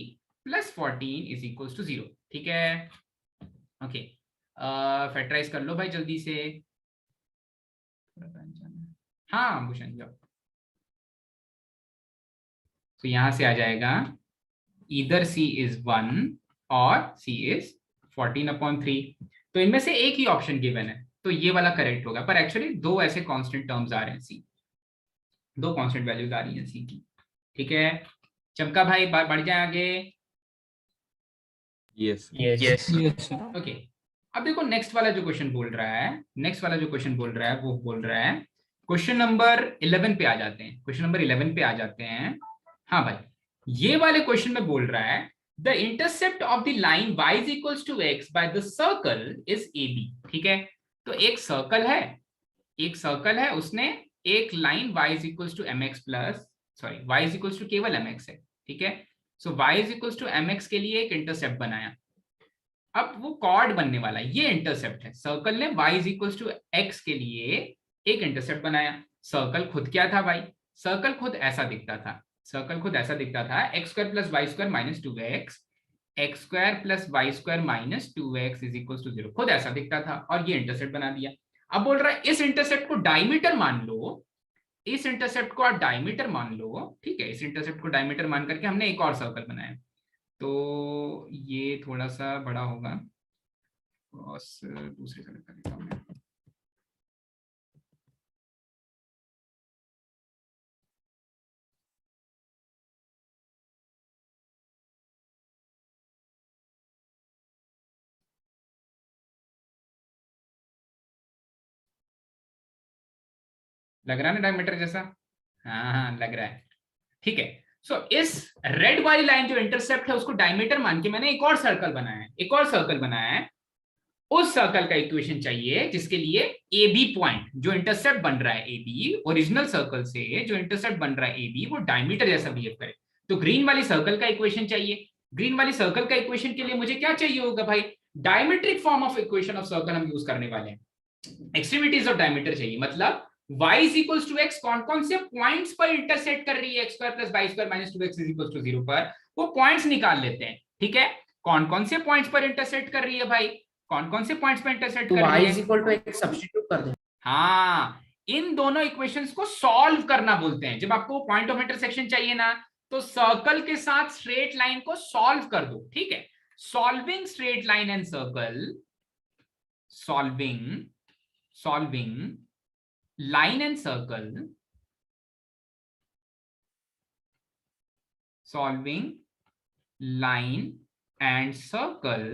plus 14 is equals to 0। ठीक है, ओके, फैक्टराइज कर लो भाई जल्दी से। हाँ भूषण जाओ, तो यहां से आ जाएगा इधर c इज 1 और c इज 14/3। तो इनमें से एक ही ऑप्शन गिवन है, तो ये वाला करेक्ट होगा, पर एक्चुअली दो ऐसे कांस्टेंट टर्म्स आ रहे हैं c, दो कांस्टेंट वैल्यूज आ रही हैं c की। ठीक है, चमका भाई बढ़ जाए आगे। Yes Yes. ओके, अब देखो नेक्स्ट वाला जो क्वेश्चन बोल रहा है, नेक्स्ट वाला जो क्वेश्चन बोल रहा है वो बोल रहा है, क्वेश्चन नंबर 11 पे आ जाते हैं, क्वेश्चन नंबर 11 पे आ जाते हैं। हाँ भाई, ये वाले क्वेश्चन में बोल रहा है the intercept of the line y is equals to x by the circle is AB। ठीक है, तो एक सर्कल है, एक सर्कल है, उसने एक line y is equals to mx plus, sorry y is equals to केवल mx है। ठीक है, so y is equals to mx के लिए एक इंटरसेप्ट बनाया। अब वो कॉर्ड बनने वाला है, ये इंटरसेप्ट है, सर्कल ने y is equals to x के लिए एक इंटरसेप्ट बनाया। सर्कल खुद क्या था भाई, सर्कल खुद ऐसा दिखता था, सर्कल खुद ऐसा दिखता था x square plus Y square minus 2x, x square plus Y square minus 2x is equals to 0, खुद ऐसा दिखता था और ये इंटरसेप्ट बना दिया। अब बोल रहा है इस इंटरसेप्ट को डायमीटर मान लो, इस इंटरसेप्ट को आप डायमीटर मान लो। ठीक है, इस इंटरसेप्ट को डायमीटर मान करके हमने एक और सर्कल बनाया, तो ये थोड़ा सा बड़ा होगा, क्रॉस दूसरे कलर का लिखा हमने। लग रहा है ना डायमीटर जैसा, हाँ लग रहा है। ठीक है, सो इस रेड वाली लाइन जो इंटरसेप्ट है उसको डायमीटर मान के मैंने एक और सर्कल बनाया है, एक और सर्कल बनाया है। उस सर्कल का इक्वेशन चाहिए जिसके लिए ए बी पॉइंट, जो इंटरसेप्ट बन रहा है ए बी, ओरिजिनल सर्कल से जो इंटरसेप्ट बन रहा है ए बी, वो डायमीटर जैसा बिहेव करे। तो ग्रीन वाली सर्कल का इक्वेशन चाहिए। ग्रीन वाली सर्कल का इक्वेशन के लिए मुझे क्या चाहिए होगा भाई, diametric form of equation of circle हम यूज करने वाले हैं, एक्सट्रीमिटीज ऑफ डायमीटर चाहिए। मतलब y is equals to x कौन कौन से पॉइंट्स पर इंटरसेक्ट कर रही है, x square plus Y square minus 2x is equals to 0 पर, वो पॉइंट्स निकाल लेते हैं। ठीक है, कौन कौन से पॉइंट्स पर इंटरसेक्ट कर रही है भाई, कौन कौन से पॉइंट्स पर इंटरसेक्ट कर रही है, y is equal to x substitute कर दें। हाँ, इन दोनों इक्वेशंस को सॉल्व करना बोलते हैं। जब आपको पॉइंट ऑफ इंटरसेक्शन चाहिए ना, तो सर्कल के साथ स्ट्रेट लाइन को सॉल्व कर दो। ठीक है, solving straight line and circle, solving line and circle, solving line and circle,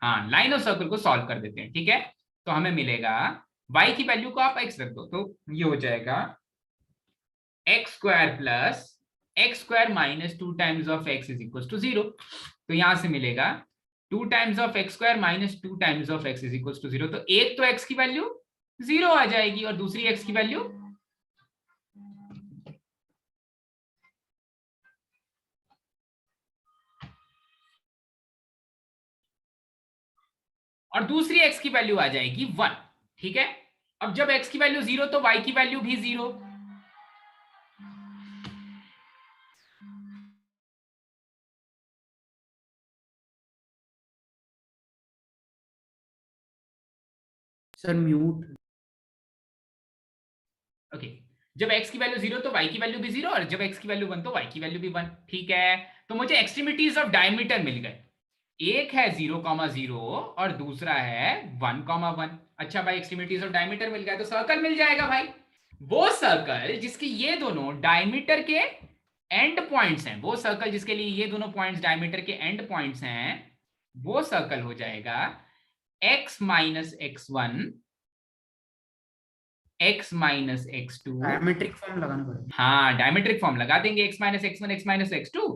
हाँ लाइन और सर्कल को सॉल्व कर देते हैं। ठीक है, तो हमें मिलेगा y की वैल्यू को आप x रख दो, तो ये हो जाएगा x square plus x square minus 2 times of x is equal to 0। तो यहां से मिलेगा 2 times of x square minus 2 times of x is equal to 0। तो एक तो x की वैल्यू 0 आ जाएगी और दूसरी x की वैल्यू x की वैल्यू आ जाएगी 1। ठीक है, अब जब x की वैल्यू 0 तो y की वैल्यू भी 0। Sir mute. ओके, जब x की वैल्यू 0 तो y की वैल्यू भी 0 और जब x की वैल्यू 1 तो y की वैल्यू भी 1। ठीक है, तो मुझे एक्सट्रीमिटीज ऑफ डायमीटर मिल गए, एक है 0,0 और दूसरा है 1,1। अच्छा भाई, एक्सट्रीमिटीज ऑफ डायमीटर मिल गया तो सर्कल मिल जाएगा भाई। वो सर्कल जिसकी ये दोनों डायमीटर के एंड पॉइंट्स हैं, वो सर्कल जिसके लिए ये दोनों पॉइंट्स डायमीटर के एंड पॉइंट्स हैं, वो सर्कल हो जाएगा x minus x1, x minus x2, diametric form लगाना पड़ेगा। हाँ डायमेट्रिक फॉर्म लगा देंगे, x minus x1 x minus x2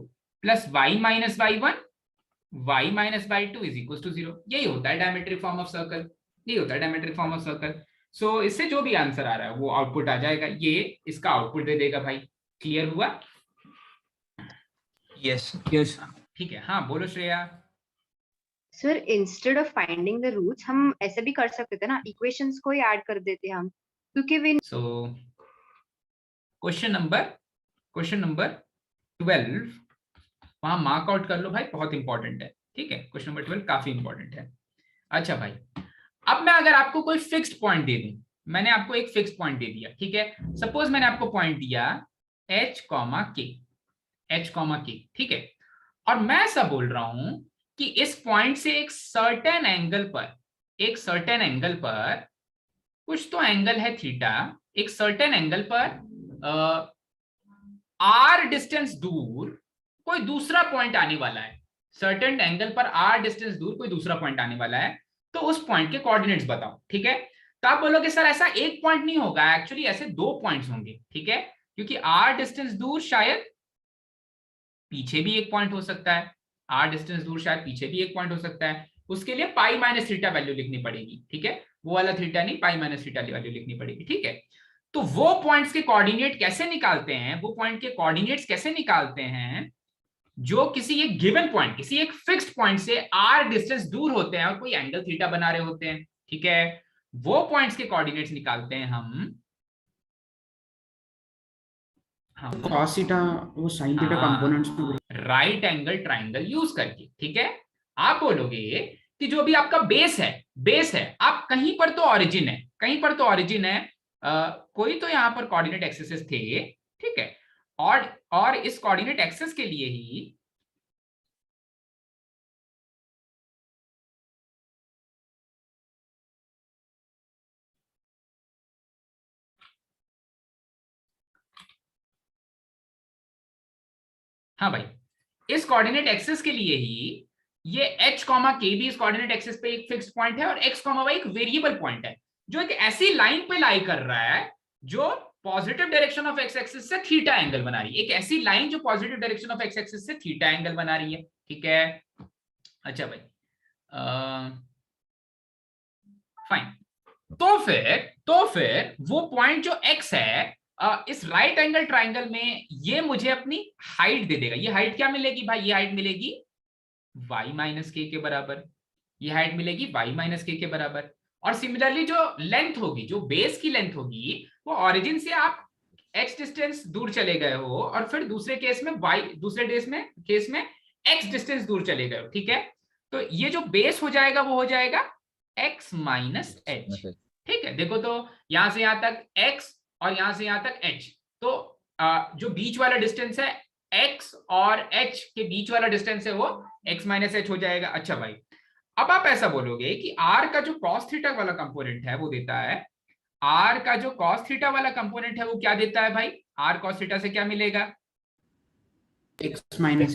plus y minus y1 y minus y2 is equal to 0। यही होता है डायमेट्रिक फॉर्म ऑफ सर्कल, यही होता है डायमेट्रिक फॉर्म ऑफ सर्कल। सो इससे जो भी आंसर आ रहा है वो आउटपुट आ जाएगा, ये इसका आउटपुट दे देगा भाई। क्लियर हुआ, यस यस ठीक है, हाँ बोलो Shreya. Sir instead of finding the roots हम ऐसे भी कर सकते थे ना, इक्वेशंस को ही ऐड कर देते हम, क्योंकि वे सो क्वेश्चन नंबर 12 वहां मार्क आउट कर लो भाई, बहुत इंपॉर्टेंट है। ठीक है, क्वेश्चन नंबर 12 काफी इंपॉर्टेंट है। अच्छा भाई, अब मैं अगर आपको कोई फिक्स्ड पॉइंट दे दूं, मैंने आपको एक फिक्स्ड पॉइंट दे दिया, ठीक है, सपोज मैंने आपको पॉइंट दिया h, k, ठीक है, और मैं ऐसा बोल रहा हूं कि इस पॉइंट से एक सर्टेन एंगल पर कुछ तो एंगल है थीटा, एक सर्टेन एंगल पर r डिस्टेंस दूर कोई दूसरा पॉइंट आने वाला है, सर्टेन एंगल पर r डिस्टेंस दूर कोई दूसरा पॉइंट आने वाला है, तो उस पॉइंट के कोऑर्डिनेट्स बताओ। ठीक है, तो आप बोलोगे सर ऐसा एक पॉइंट नहीं होगा, एक्चुअली ऐसे दो पॉइंट्स होंगे। ठीक है, क्योंकि r डिस्टेंस दूर शायद पीछे भी एक पॉइंट हो सकता है, r डिस्टेंस दूर शायद पीछे भी एक पॉइंट हो सकता है, उसके लिए पाई माइनस थीटा वैल्यू लिखनी पड़ेगी। ठीक है, वो वाला थीटा नहीं, पाई माइनस थीटा वैल्यू लिखनी पड़ेगी। ठीक है, तो वो पॉइंट्स के कोऑर्डिनेट कैसे निकालते हैं, वो पॉइंट के कोऑर्डिनेट्स कैसे निकालते हैं जो किसी एक गिवन पॉइंट, किसी एक फिक्स्ड पॉइंट से r डिस्टेंस दूर होते हैं और कोई एंगल थीटा बना रहे होते हैं। ठीक है, वो पॉइंट्स के कोऑर्डिनेट्स निकालते हैं हम cos थीटा वो sin थीटा कंपोनेंट्स में राइट एंगल ट्राइंगल यूज करके। ठीक है, आप बोलोगे कि जो भी आपका बेस है, आप कहीं पर तो ऑरिजिन है, कोई तो यहां पर कोऑर्डिनेट एक्सिस थे। ठीक है, और इस कोऑर्डिनेट एक्सिस के लिए ही हाँ भाई, इस कोऑर्डिनेट एक्सिस के लिए ही ये h, k भी इस कोऑर्डिनेट एक्सिस पे एक फिक्स्ड पॉइंट है और x, y एक वेरिएबल पॉइंट है जो एक ऐसी लाइन पे लाई कर रहा है जो positive direction of x axis से थीटा एंगल बना रही है, एक ऐसी लाइन जो positive direction of x axis से थीटा एंगल बना रही है। ठीक है, अच्छा भाई, फाइन, तो फिर वो पॉइंट जो x है इस राइट एंगल ट्राइंगल में ये मुझे अपनी हाइट दे देगा। ये हाइट क्या मिलेगी भाई, ये हाइट मिलेगी y माइनस के बराबर, ये हाइट मिलेगी y माइनस के बराबर। और सिमिलरली जो लेंथ होगी, जो बेस की लेंथ होगी, वो ओरिजिन से आप x डिस्टेंस दूर चले गए हो और फिर दूसरे केस में x डिस्टेंस दूर चले गए हो। ठीक है, तो ये जो बेस हो जाएगा वो हो जाएगा x माइनस h। ठीक है, देखो तो यहां से यहां तक x और यहां से यहां तक h, तो जो बीच वाला डिस्टेंस है x और h के बीच वाला डिस्टेंस है वो x माइनस h हो जाएगा। अच्छा भाई, अब आप ऐसा बोलोगे कि r का जो cos थीटा वाला कंपोनेंट है वो देता है, r का जो cos थीटा वाला कंपोनेंट है वो क्या देता है भाई, r cos थीटा से क्या मिलेगा, x minus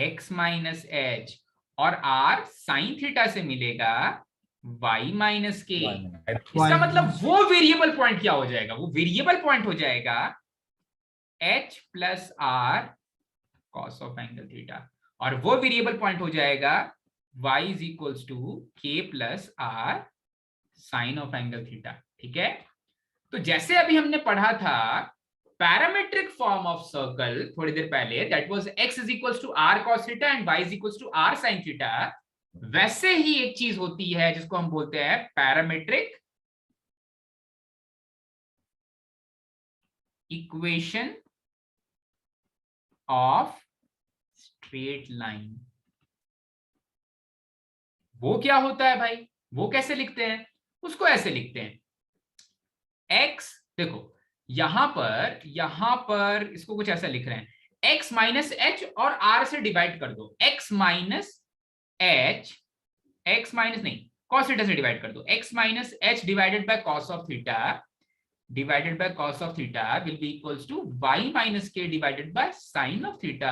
x minus h, और r sin थीटा से मिलेगा y माइनस के। इसका मतलब वो वेरिएबल पॉइंट क्या हो जाएगा, वो वेरिएबल पॉइंट हो जाएगा h plus r cos of angle theta, और वो वेरिएबल पॉइंट हो जाएगा y is equals to k plus r sine of angle theta. ठीक है, तो जैसे अभी हमने पढ़ा था पैरामेट्रिक फॉर्म ऑफ सर्कल थोड़ी देर पहले, that was x is equals to r cos theta and y is equals to r sin theta, वैसे ही एक चीज होती है जिसको हम बोलते हैं parametric equation of straight line. वो क्या होता है भाई, वो कैसे लिखते हैं, उसको ऐसे लिखते हैं x, देखो यहां पर इसको कुछ ऐसा लिख रहे हैं, x माइनस h और r से डिवाइड कर दो, x माइनस नहीं cos थीटा से डिवाइड कर दो, x minus h divided by cos of theta will be equals to y minus k divided by sin of theta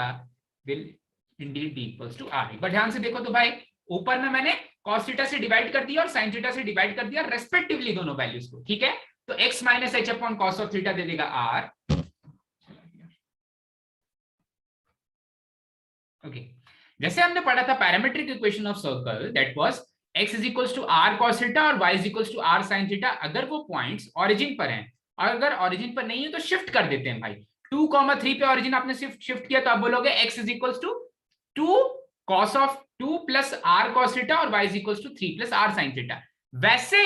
will indeed be equals to r। But ध्यान से देखो तो भाई, ऊपर में मैंने cos थीटा से डिवाइड कर दिया और sin थीटा से डिवाइड कर दिया रेस्पेक्टिवली दोनों वैल्यूज को। ठीक है, तो x minus h upon cos of theta दे देगा r। ओके, जैसे हमने पढ़ा था parametric equation of circle, that was x is equals to r cos theta और y is equals to r sin theta. अगर वो पॉइंट्स ओरिजिन पर हैं और अगर ओरिजिन पर नहीं है तो शिफ्ट कर देते हैं भाई, 2,3 पे ऑरिजिन आपने शिफ्ट किया तो आप बोलोगे x is equals to 2 cos of 2 plus r cos theta और y is equals to 3 plus r sin theta. वैसे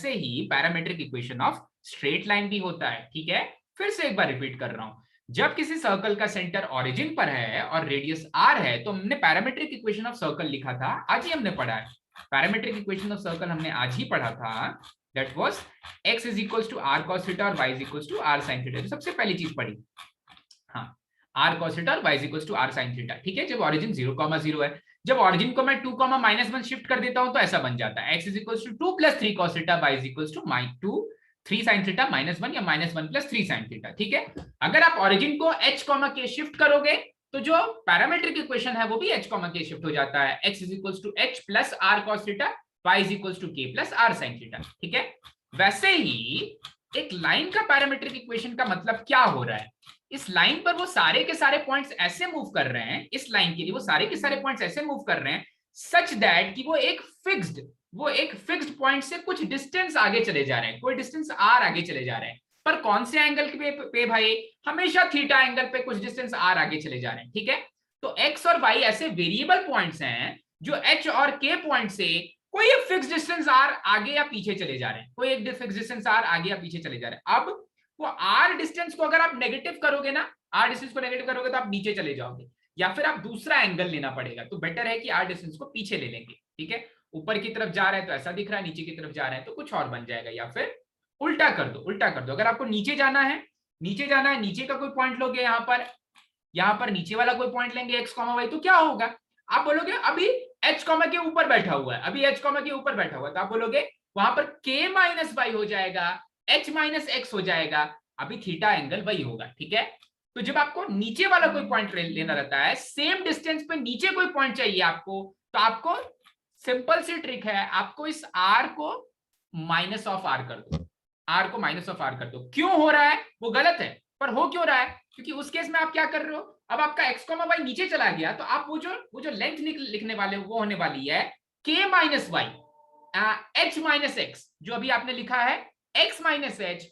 ही parametric equation of straight line भी होता है। ठीक है, फिर से एक बार रिपीट कर रहा हूं, जब किसी सर्कल का सेंटर ऑरिजिन पर है और रेडियस r है तो हमने पैरामेट्रिक इक्वेशन ऑफ सर्कल लिखा था, आज ही हमने पढ़ा है। पैरामेट्रिक इक्वेशन ऑफ सर्कल हमने आज ही पढ़ा था, that was x is equals to r cos theta और y is equals to r sin theta. तो सबसे पहली चीज पढ़ी, हाँ, r cos थीटा और y is equals to r sin theta. ठीक है, जब ऑरिजिन 0,0 है, जब ऑरिजिन को मैं 2,-1 शिफ्ट कर देता हूं तो ऐसा बन जाता है x is equals to 2 plus 3 cos theta, y is equals to 2 3 sin theta -1 या -1 प्लस 3 sin थीटा। ठीक है, अगर आप ऑरिजिन को h, k शिफ्ट करोगे तो जो पैरामेट्रिक इक्वेशन है वो भी h, k शिफ्ट हो जाता है, x is equals to h plus r cos theta, y is equals to k plus r sin theta. ठीक है, वैसे ही एक लाइन का पैरामेट्रिक इक्वेशन का मतलब क्या हो रहा है, इस लाइन पर वो सारे के सारे पॉइंट्स ऐसे मूव कर रहे हैं, इस लाइन के लिए वो सारे के सारे पॉइंट्स ऐसे मूव कर रहे हैं सच दैट कि वो एक फिक्स्ड पॉइंट से कुछ डिस्टेंस आगे चले जा रहे हैं, कोई डिस्टेंस r आगे चले जा रहे हैं, पर कौन से एंगल पे भाई, हमेशा थीटा एंगल पे कुछ डिस्टेंस r आगे चले जा रहे हैं। ठीक है, तो x और y ऐसे वेरिएबल पॉइंट्स हैं जो h और k पॉइंट से कोई एक फिक्स डिस्टेंस r आगे या पीछे चले जा रहे हैं, कोई एक फिक्स डिस्टेंस r आगे या पीछे चले जा रहे हैं। अब वो r डिस्टेंस को अगर आप नेगेटिव करोगे ना, r डिस्टेंस को नेगेटिव करोगे तो आप नीचे चले जाओगे, या फिर आप दूसरा एंगल लेना पड़ेगा, तो बेटर है कि r डिस्टेंस को पीछे ले लेंगे। ठीक है, ऊपर की तरफ जा रहा है तो ऐसा दिख रहा है, नीचे की तरफ जा रहा है तो कुछ और बन जाएगा, या फिर उल्टा कर दो। अगर आपको नीचे जाना है, नीचे का कोई पॉइंट लोगे, यहाँ पर नीचे वाला कोई पॉइंट लेंगे x, y, तो क्या होगा, आप बोलोगे अभी h, के ऊपर बैठा हुआ है, तो आप बोलोगे वहां पर k माइनस y हो जाएगा, h माइनस x हो जाएगा, अभी थीटा एंगल वही होगा। ठीक है, तो जब आपको नीचे वाला कोई पॉइंट लेना रहता है, सेम डिस्टेंस पे नीचे कोई पॉइंट चाहिए आपको, तो आपको सिंपल सी ट्रिक है, आपको इस r को माइनस ऑफ r कर दो। क्यों हो रहा है वो गलत है, पर हो क्यों रहा है, क्योंकि उस केस में आप क्या कर रहे हो, अब आपका x, y नीचे चला गया तो आप वो जो लेंथ लिखने वाले वो होने वाली है k minus y, h minus x, जो अभी आपने लिखा है x माइनस h,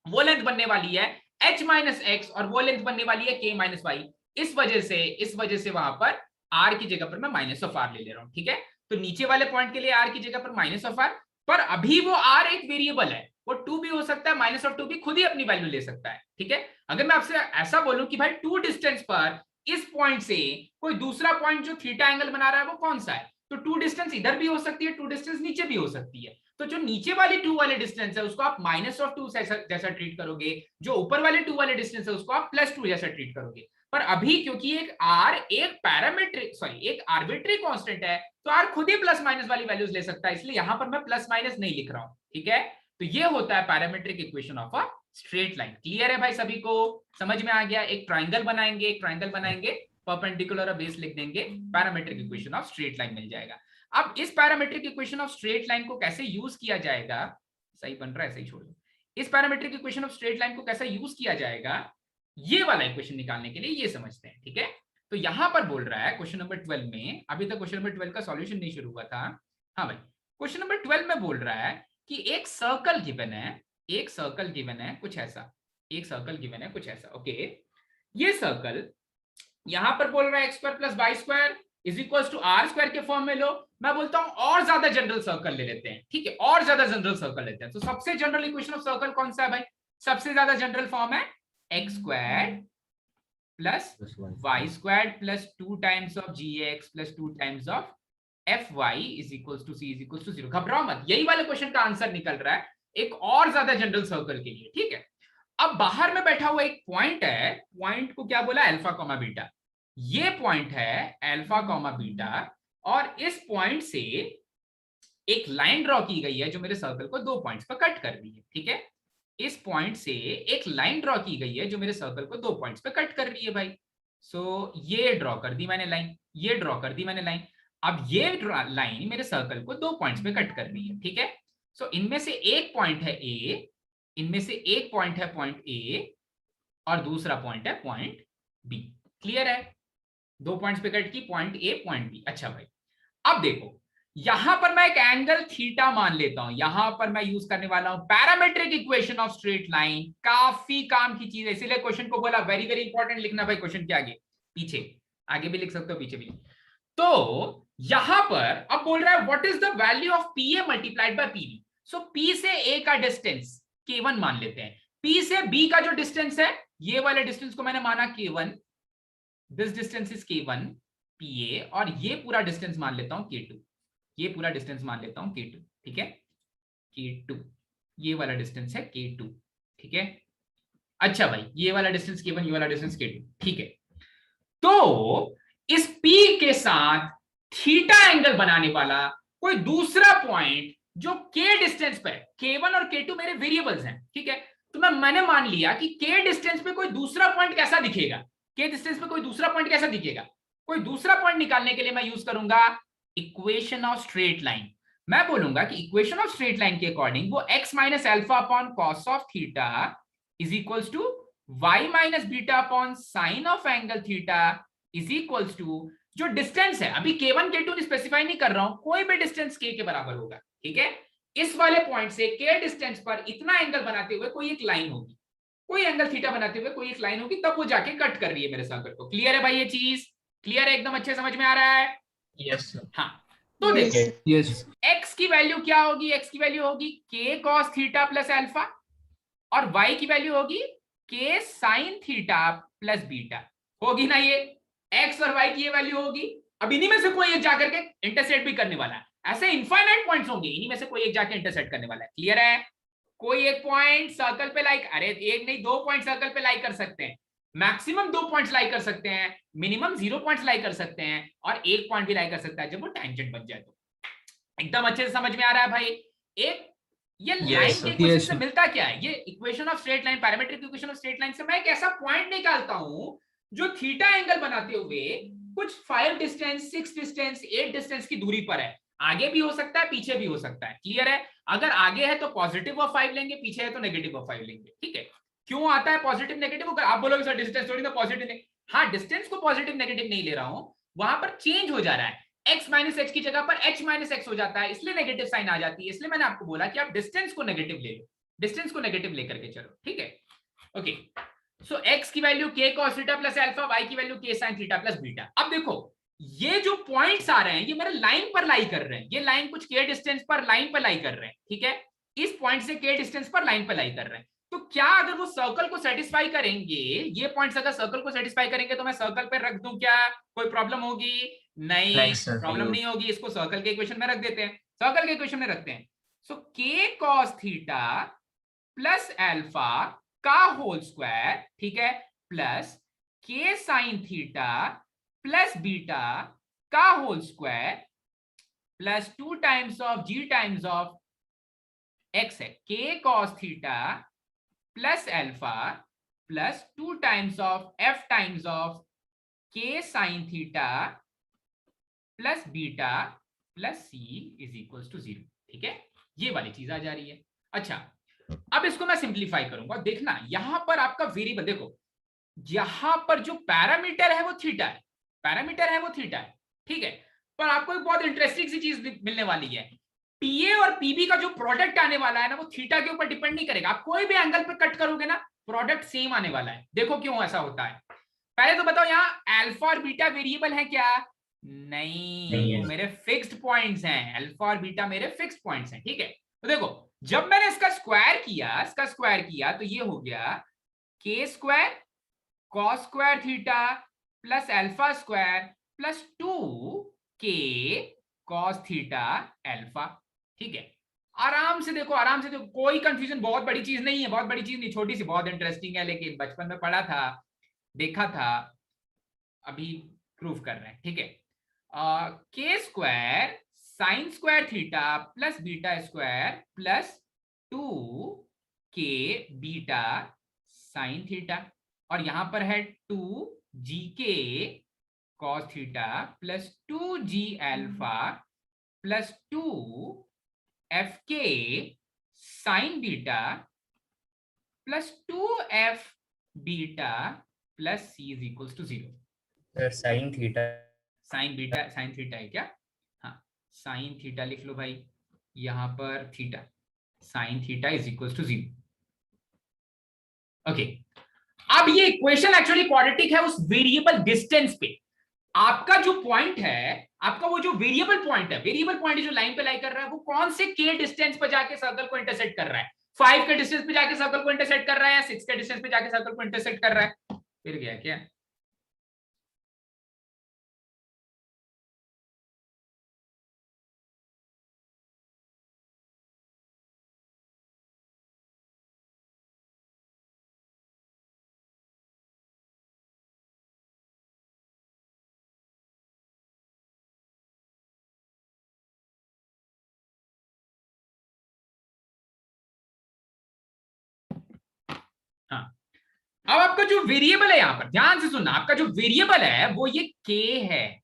वो लेंथ बनने वाली है h माइनस x और वो लेंथ बनने वाली है k माइनस y। इस वजह से वहां पर r की जगह पर मैं माइनस ऑफ r ले रहा हूं। ठीक है, तो नीचे वाले पॉइंट के लिए r की जगह पर माइनस ऑफ r, पर अभी वो r एक वेरिएबल है, वो 2 भी हो सकता है, माइनस ऑफ 2 भी खुद ही अपनी वैल्यू ले सकता है। ठीक है, अगर मैं आपसे ऐसा बोलूं कि भाई 2 डिस्टेंस पर इस पॉइंट से कोई दूसरा पॉइंट जो थीटा एंगल बना रहा है वो कौन सा है, तो 2 डिस्टेंस इधर भी हो सकती है, 2 डिस्टेंस नीचे भी हो सकती है, तो जो नीचे वाली 2 वाले डिस्टेंस है उसको आप माइनस ऑफ 2 जैसा ट्रीट करोगे, जो ऊपर वाले 2 वाले डिस्टेंस है उसको आप प्लस 2 जैसा ट्रीट करोगे। पर अभी क्योंकि एक r एक आर्बिट्री कांस्टेंट है, तो r खुद ही प्लस माइनस वाली वैल्यूज ले सकता है, इसलिए यहां पर मैं प्लस माइनस नहीं लिख रहा हूं। ठीक है, तो ये होता है parametric equation of a straight line. Clear है भाई, सभी को समझ में आ गया। एक ट्राइंगल बनाएंगे, परपेंडिकुलर और बेस लिख देंगे, parametric equation of straight line मिल जाएगा। अब इस parametric equation of straight line को कैसे यूज किया जाएगा, सही बन रहा है, सही छोड़ दो, इस parametric equation of straight line को कैसे यूज किया जाएगा ये वाला इक्वेशन निकालने के लिए, ये समझते हैं। ठीक है, तो यहां पर बोल रहा है क्वेश्चन नंबर 12 में, अभी तक क्वेश्चन नंबर 12 का सॉल्यूशन नहीं शुरू हुआ था, हाँ भाई, क्वेश्चन नंबर 12 में बोल रहा है कि एक सर्कल गिवन है कुछ ऐसा, ओके, ये सर्कल यहां पर बोल रहा है x square plus Y square is equal to R square के फॉर्म में लो। मैं बोलता हूं और ज्यादा जनरल सर्कल ले लेते हैं। ठीक है, और ज्यादा जनरल सर्कल लेते हैं, तो सबसे जनरल इक्वेशन ऑफ सर्कल कौन सा है भाई, सबसे ज्यादा जनरल फॉर्म है x square plus Y square plus 2 times of gx plus 2 times of fy is equal to c is equal to 0। घबराओ मत, यही वाले क्वेश्चन का आंसर निकल रहा है एक और ज्यादा जनरल सर्कल के लिए। ठीक है, अब बाहर में बैठा हुआ एक पॉइंट है, पॉइंट को क्या बोला, अल्फा कॉमा बीटा, ये पॉइंट है अल्फा कॉमा बीटा, और इस पॉइंट से एक लाइन ड्रॉ की गई है जो मेरे सर्कल को 2 पॉइंट्स पर कट कर रही है। ठीक है, इस पॉइंट से एक लाइन ड्रॉ की गई है जो मेरे सर्कल को 2 पॉइंट्स पे कट कर रही है भाई। सो ये ड्रॉ कर दी मैंने लाइन, ये ड्रॉ कर दी मैंने लाइन, अब ये लाइन मेरे सर्कल को 2 पॉइंट्स पे कट कर रही है। ठीक है, सो इनमें से एक पॉइंट है ए, इनमें से एक पॉइंट है पॉइंट ए और दूसरा पॉइंट है पॉइंट बी। क्लियर है, 2 पॉइंट्स पे कट की, पॉइंट ए पॉइंट बी। अच्छा भाई, अब देखो यहां पर मैं एक एंगल थीटा मान लेता हूं, यहां पर मैं यूज करने वाला हूं parametric equation of straight line. काफी काम की चीज है, इसीलिए क्वेश्चन को बोला वेरी वेरी इंपॉर्टेंट लिखना भाई, क्वेश्चन के आगे पीछे, आगे भी लिख सकते हो पीछे भी। तो यहां पर अब बोल रहा है what is the value of P A multiplied by पीबी। सो पी से ए का डिस्टेंस K1 मान लेते हैं, पी से बी का जो डिस्टेंस है, ये वाले डिस्टेंस को मैंने माना K1, this distance is K1 PA, और ये पूरा डिस्टेंस मान लेता हूं K2, ये पूरा डिस्टेंस मान लेता हूं K2, ठीक है, K2, ये वाला डिस्टेंस है K2, ठीक है। अच्छा भाई, ये वाला डिस्टेंस K1, ये वाला डिस्टेंस K2, ठीक है। तो इस P के साथ थीटा एंगल बनाने वाला कोई दूसरा पॉइंट जो K डिस्टेंस पे, K1 और K2 मेरे वेरिएबल्स हैं, ठीक है। तो मैंने मान लिया कि K डिस्टेंस पे कोई दूसरा पॉइंट कैसा दिखेगा, K डिस्टेंस पे कोई दूसरा पॉइंट कैसा दिखेगा, कोई दूसरा पॉइंट निकालने के लिए मैं यूज करूंगा इक्वेशन ऑफ स्ट्रेट लाइन। मैं बोलूंगा कि इक्वेशन ऑफ स्ट्रेट लाइन के अकॉर्डिंग वो x minus alpha upon cos of theta is equals to y minus beta upon sine of angle theta is equals to जो distance है, अभी K1 K2 specify नहीं कर रहा हूं, कोई भी डिस्टेंस K के बराबर होगा, ठीक है। इस वाले पॉइंट से K डिस्टेंस पर इतना एंगल बनाते हुए कोई एक लाइन होगी, कोई एंगल थीटा बनाते हुए कोई एक लाइन होगी, तब वो जाके कट कर रही है मेरे सर्कल को। क्लियर है भाई, ये चीज क्लियर है, एकदम अच्छे समझ में आ रहा है? यस हाँ, तो देखो यस x की वैल्यू क्या होगी, x की वैल्यू होगी k cos theta plus alpha, और y की वैल्यू होगी k sin theta plus beta, होगी ना ये, x और y की ये वैल्यू होगी। अब इन्हीं में से कोई एक जाकर के इंटरसेक्ट भी करने वाला है, ऐसे इनफाइनाइट पॉइंट्स होंगे, इन्हीं में से कोई एक जाके इंटरसेक्ट करने वाला है। क्लियर है? कोई एक पॉइंट सर्कल पे लाइक, अरे एक नहीं 2 पॉइंट सर्कल पे लाइक कर सकते हैं, मैक्सिमम 2 पॉइंट्स लाइक कर सकते हैं, मिनिमम 0 पॉइंट्स लाइक कर सकते हैं, और एक पॉइंट भी लाइक कर सकता है जब वो टैंजेंट बन जाए तो। एकदम अच्छे से समझ में आ रहा है भाई? एक ये लाइन के इक्वेशन से मिलता क्या है, ये equation of straight line, parametric equation of straight line से मैं एक ऐसा पॉइंट निकालता हूं जो थीटा एंगल बनाते हुए कुछ 5 डिस्टेंस, 6 डिस्टेंस, 8 डिस्टेंस की दूरी पर है, आगे भी हो सकता है पीछे भी हो सकता है। क्लियर है? अगर आगे है तो पॉजिटिव ऑफ 5 लेंगे, पीछे है तो नेगेटिव ऑफ 5 लेंगे, ठीक है। क्यों आता है पॉजिटिव नेगेटिव? अगर आप बोलोगे सर डिस्टेंस थोड़ी ना पॉजिटिव नहीं, हाँ डिस्टेंस को पॉजिटिव नेगेटिव नहीं ले रहा हूं, वहां पर चेंज हो जा रहा है, x माइनस एक्स की जगह पर h माइनस एक्स हो जाता है, इसलिए नेगेटिव साइन आ जाती है। इसलिए मैंने आपको बोला कि आप डिस्टेंस को नेगेटिव ले लो, डिस्टेंस को नेगेटिव लेकर के चलो, ठीक है। ओके, सो x की value k cos theta plus alpha, y की value k sin theta plus beta. अब देखो ये जो पॉइंट्स आ रहे हैं ये मेरे लाइन पर लाई कर रहे हैं, ये लाइन कुछ k डिस्टेंस पर लाइन पर लाई कर रहे हैं, ठीक है। इस पॉइंट से k डिस्टेंस पर लाइन पर लाई कर रहे हैं, तो क्या अगर वो सर्कल को सेटिस्फाई करेंगे, ये पॉइंट्स अगर सर्कल को सेटिस्फाई करेंगे तो मैं सर्कल पे रख दूं क्या, कोई प्रॉब्लम होगी? नहीं, प्रॉब्लम नहीं होगी। इसको सर्कल के इक्वेशन में रख देते हैं, सर्कल के इक्वेशन में रखते हैं। So k cos theta plus alpha का होल स्क्वायर, ठीक है, plus k sin theta plus beta का whole square plus 2 times of g times of x है, k cos theta plus alpha plus 2 times of f times of k sin theta plus beta plus c is equals to 0, ठीक है। ये वाली चीज आ जा रही है। अच्छा, अब इसको मैं सिंप्लीफाई करूंगा, देखना यहां पर आपका वेरिएबल, देखो यहां पर जो पैरामीटर है वो थीटा है, पैरामीटर है वो थीटा है, ठीक है। पर आपको एक बहुत इंटरेस्टिंग सी चीज मिलने वाली है, पीए और पीबी का जो प्रोडक्ट आने वाला है ना, वो थीटा के ऊपर डिपेंड नहीं करेगा। आप कोई भी एंगल पे कट करोगे ना, प्रोडक्ट सेम आने वाला है। देखो क्यों ऐसा होता है, पहले तो बताओ यहाँ अल्फा और बीटा वेरिएबल है क्या? नहीं, वो मेरे फिक्स्ड पॉइंट्स हैं, अल्फा और बीटा मेरे फिक्स्ड पॉइंट्स हैं, ठीक है। तो देखो जब मैंने इसका स्क्वायर किया तो ये हो गया k square cos square theta plus alpha square plus 2k cos theta alpha, ठीक है। आराम से देखो, आराम से देखो, कोई कंफ्यूजन, बहुत बड़ी चीज नहीं है, बहुत बड़ी चीज नहीं, छोटी सी, बहुत इंटरेस्टिंग है, लेकिन बचपन में पढ़ा था, देखा था, अभी प्रूफ कर रहे हैं, ठीक है। k square sine square theta plus beta square plus 2k beta sine theta, और यहां पर है 2gk cos theta plus 2g alpha plus 2fk sine beta plus 2f beta plus c is equals to 0। Sine theta sine beta sine theta है क्या? हाँ, sine theta लिख लो भाई, यहाँ पर theta, sine theta is equal to 0। Okay, अब ये equation actually quadratic है उस वेरिएबल डिस्टेंस पे। आपका जो पॉइंट है, आपका वो जो वेरिएबल पॉइंट है, वेरिएबल पॉइंट जो लाइन पे लाई कर रहा है, वो कौन से के डिस्टेंस पे जाके सर्कल को इंटरसेक्ट कर रहा है? 5 के डिस्टेंस पे जाके सर्कल को इंटरसेक्ट कर रहा है या 6 के डिस्टेंस पे जाके सर्कल को इंटरसेक्ट कर रहा है? फिर गया क्या? हाँ, अब आपका जो वेरिएबल है, यहां पर ध्यान से सुनना, आपका जो वेरिएबल है वो ये के है,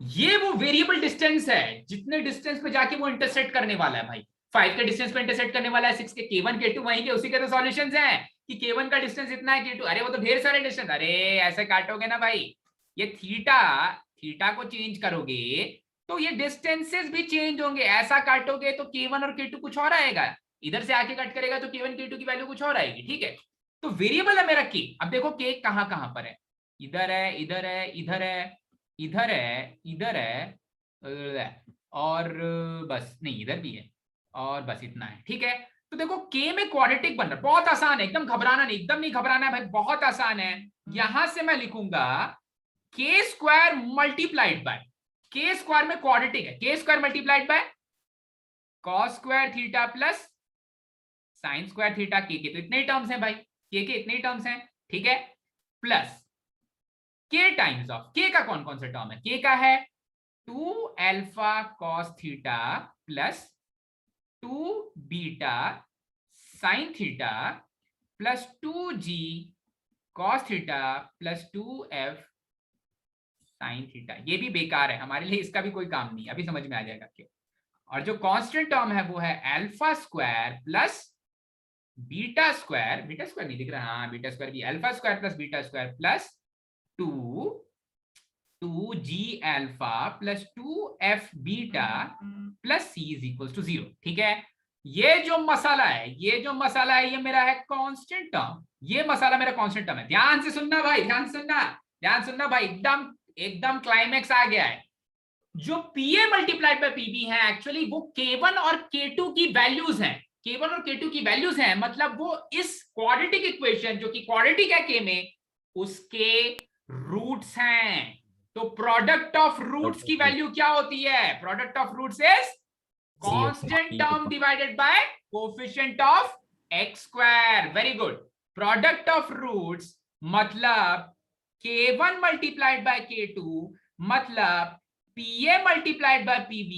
ये वो वेरिएबल डिस्टेंस है जितने डिस्टेंस पे जाके वो इंटरसेक्ट करने वाला है भाई। 5 के डिस्टेंस पे इंटरसेक्ट करने वाला है, 6 के, K1 K2 वहीं के उसी के तो सॉल्यूशंस हैं कि K1 का डिस्टेंस इतना है, K2, अरे वो तो ढेर सारे डिस्टेंस, अरे ऐसे काटोगे ना भाई, ये थीटा को चेंज करोगे तो ये डिस्टेंसेस भी चेंज होंगे। ऐसा काटोगे तो K1 और K2 कुछ और आएगा, इधर से आके कट करेगा तो K1 K2 की वैल्यू कुछ और आएगी। ठीक है, तो वेरिएबल है मेरा के। अब देखो के कहां कहां पर है, इधर है, इधर है, इधर है, इधर है, इधर है, और बस नहीं इधर भी है, और बस इतना है। ठीक है, तो देखो के में क्वाड्रेटिक बन रहा है, बहुत आसान है, एकदम घबराना नहीं, एकदम नहीं घबराना है भाई, बहुत आसान है। यहां से मैं लिखूंगा के स्क्वायर मल्टीप्लाइड बाय, के स्क्वायर में क्वाड्रेटिक है, के square multiplied by cos square theta plus sine square theta, के तो इतने ही टर्म्स हैं भाई, के इतने ही टर्म्स हैं। ठीक है, प्लस के टाइम्स ऑफ, के का कौन कौन सा टर्म है, के का है 2 alpha cos theta plus 2 beta sine theta plus 2g cos theta plus 2f sine theta. ये भी बेकार है हमारे लिए, इसका भी कोई काम नहीं, अभी समझ में आ जाएगा क्यों। और जो कांस्टेंट टर्म है वो है alpha square plus beta square नहीं दिख रहा, हाँ बीटा स्क्वायर भी, alpha square plus beta square plus 2g alpha plus 2f beta plus c is equal to 0। ठीक है, ये जो मसाला है, ये मेरा है कांस्टेंट टर्म, ये मसाला मेरा कांस्टेंट टर्म है। ध्यान से सुनना भाई, ध्यान सुनना भाई, एकदम क्लाइमेक्स आ गया है। जो Pa मल्टीप्लाइड बाय Pb है एक्चुअली वो K1 और K2 की वैल्यूज हैं, K1 और K2 की वैल्यूज हैं, मतलब वो इस क्वाड्रेटिक इक्वेशन जो कि क्वाड्रेटिक है K में, उसके रूट्स हैं। तो प्रोडक्ट ऑफ रूट्स की वैल्यू क्या होती है? Product of roots is constant term divided by coefficient of x square. Very good, product of roots मतलब K1 मल्टीप्लाइड बाय K2 मतलब Pa मल्टीप्लाइड बाय Pb,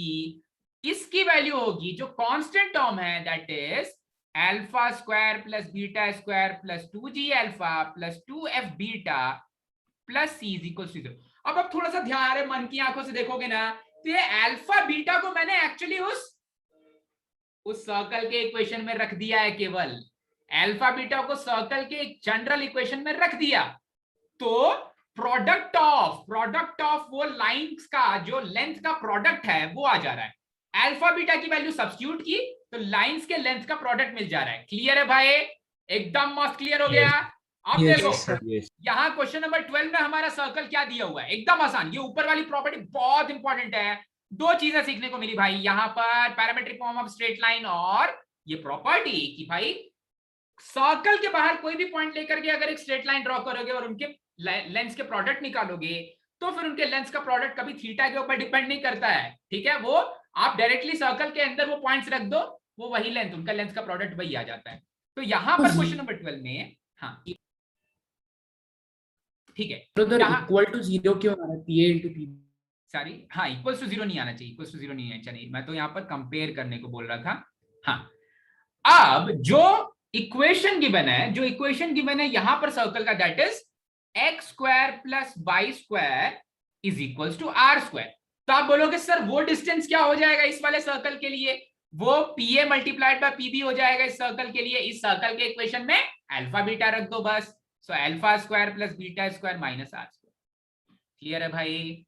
इसकी वैल्यू होगी जो कांस्टेंट टर्म है, that is alpha square plus beta square plus 2g alpha plus 2f beta plus c is equal to 0। अब थोड़ा सा ध्यान है, मन की आंखों से देखोगे ना, तो ये अल्फा बीटा को मैंने एक्चुअली उस सर्कल के इक्वेशन में रख दिया है, केवल अल्फा बीटा को सर्कल के जनरल इक्वेशन में रख दिया। तो प्रोडक्ट ऑफ वो लाइंस का जो लेंथ का प्रोडक्ट है वो आ जा रहा है। अल्फा बीटा की वैल्यू सब्स्टिट्यूट की तो लाइंस के लेंथ का प्रोडक्ट मिल जा रहा है। क्लियर है भाई, एकदम मस्त क्लियर हो गया। अब देखो यहाँ क्वेश्चन नंबर 12 में हमारा सर्कल क्या दिया हुआ है, एकदम आसान। ये ऊपर वाली प्रॉपर्टी बहुत इंपॉर्टेंट है, दो चीजें सीखने को मिली भाई यहाँ पर, parametric form of straight line और ये प्रॉपर्टी कि भाई सर्कल के बाहर कोई भी पॉइंट लेकर के अगर एक स्ट्रेट लाइन ड्रॉ करोगे और उनके लेंस के प्रोडक्ट निकालोगे तो फिर उनके लेंस का प्रोडक्ट कभी थीटा के ऊपर डिपेंड नहीं करता है। ठीक है, वो आप डायरेक्टली सर्कल के अंदर वो पॉइंट्स रख दो, वो वही लेंथ, उनका लेंस का प्रोडक्ट वही आ जाता है। तो यहां पर क्वेश्चन नंबर 12 में, हाँ ठीक है, इक्वल टू 0 क्यों आ रहा है? Pa into Pb, सॉरी, हाँ इक्वल्स टू 0 नहीं आना चाहिए, इक्वल्स टू 0 नहीं आना चाहिए, मैं तो यहाँ पर कंपेयर करने को बोल रहा था। हाँ, अब जो इक्वेशन गिवन है यहां पर सर्कल का, that is x square plus y square is equals to r square. तो आप बोलोगे सर वो डिस्टेंस क्या हो जाएगा इस वाले सर्कल के लिए? वो Pa मल्टीप्लाइड बाय Pb हो जाएगा इस सर्कल के लिए। इस सर्कल के इक्वेशन में अल्फा बीटा रख दो बस, so alpha square plus beta square minus r square. Clear है भाई?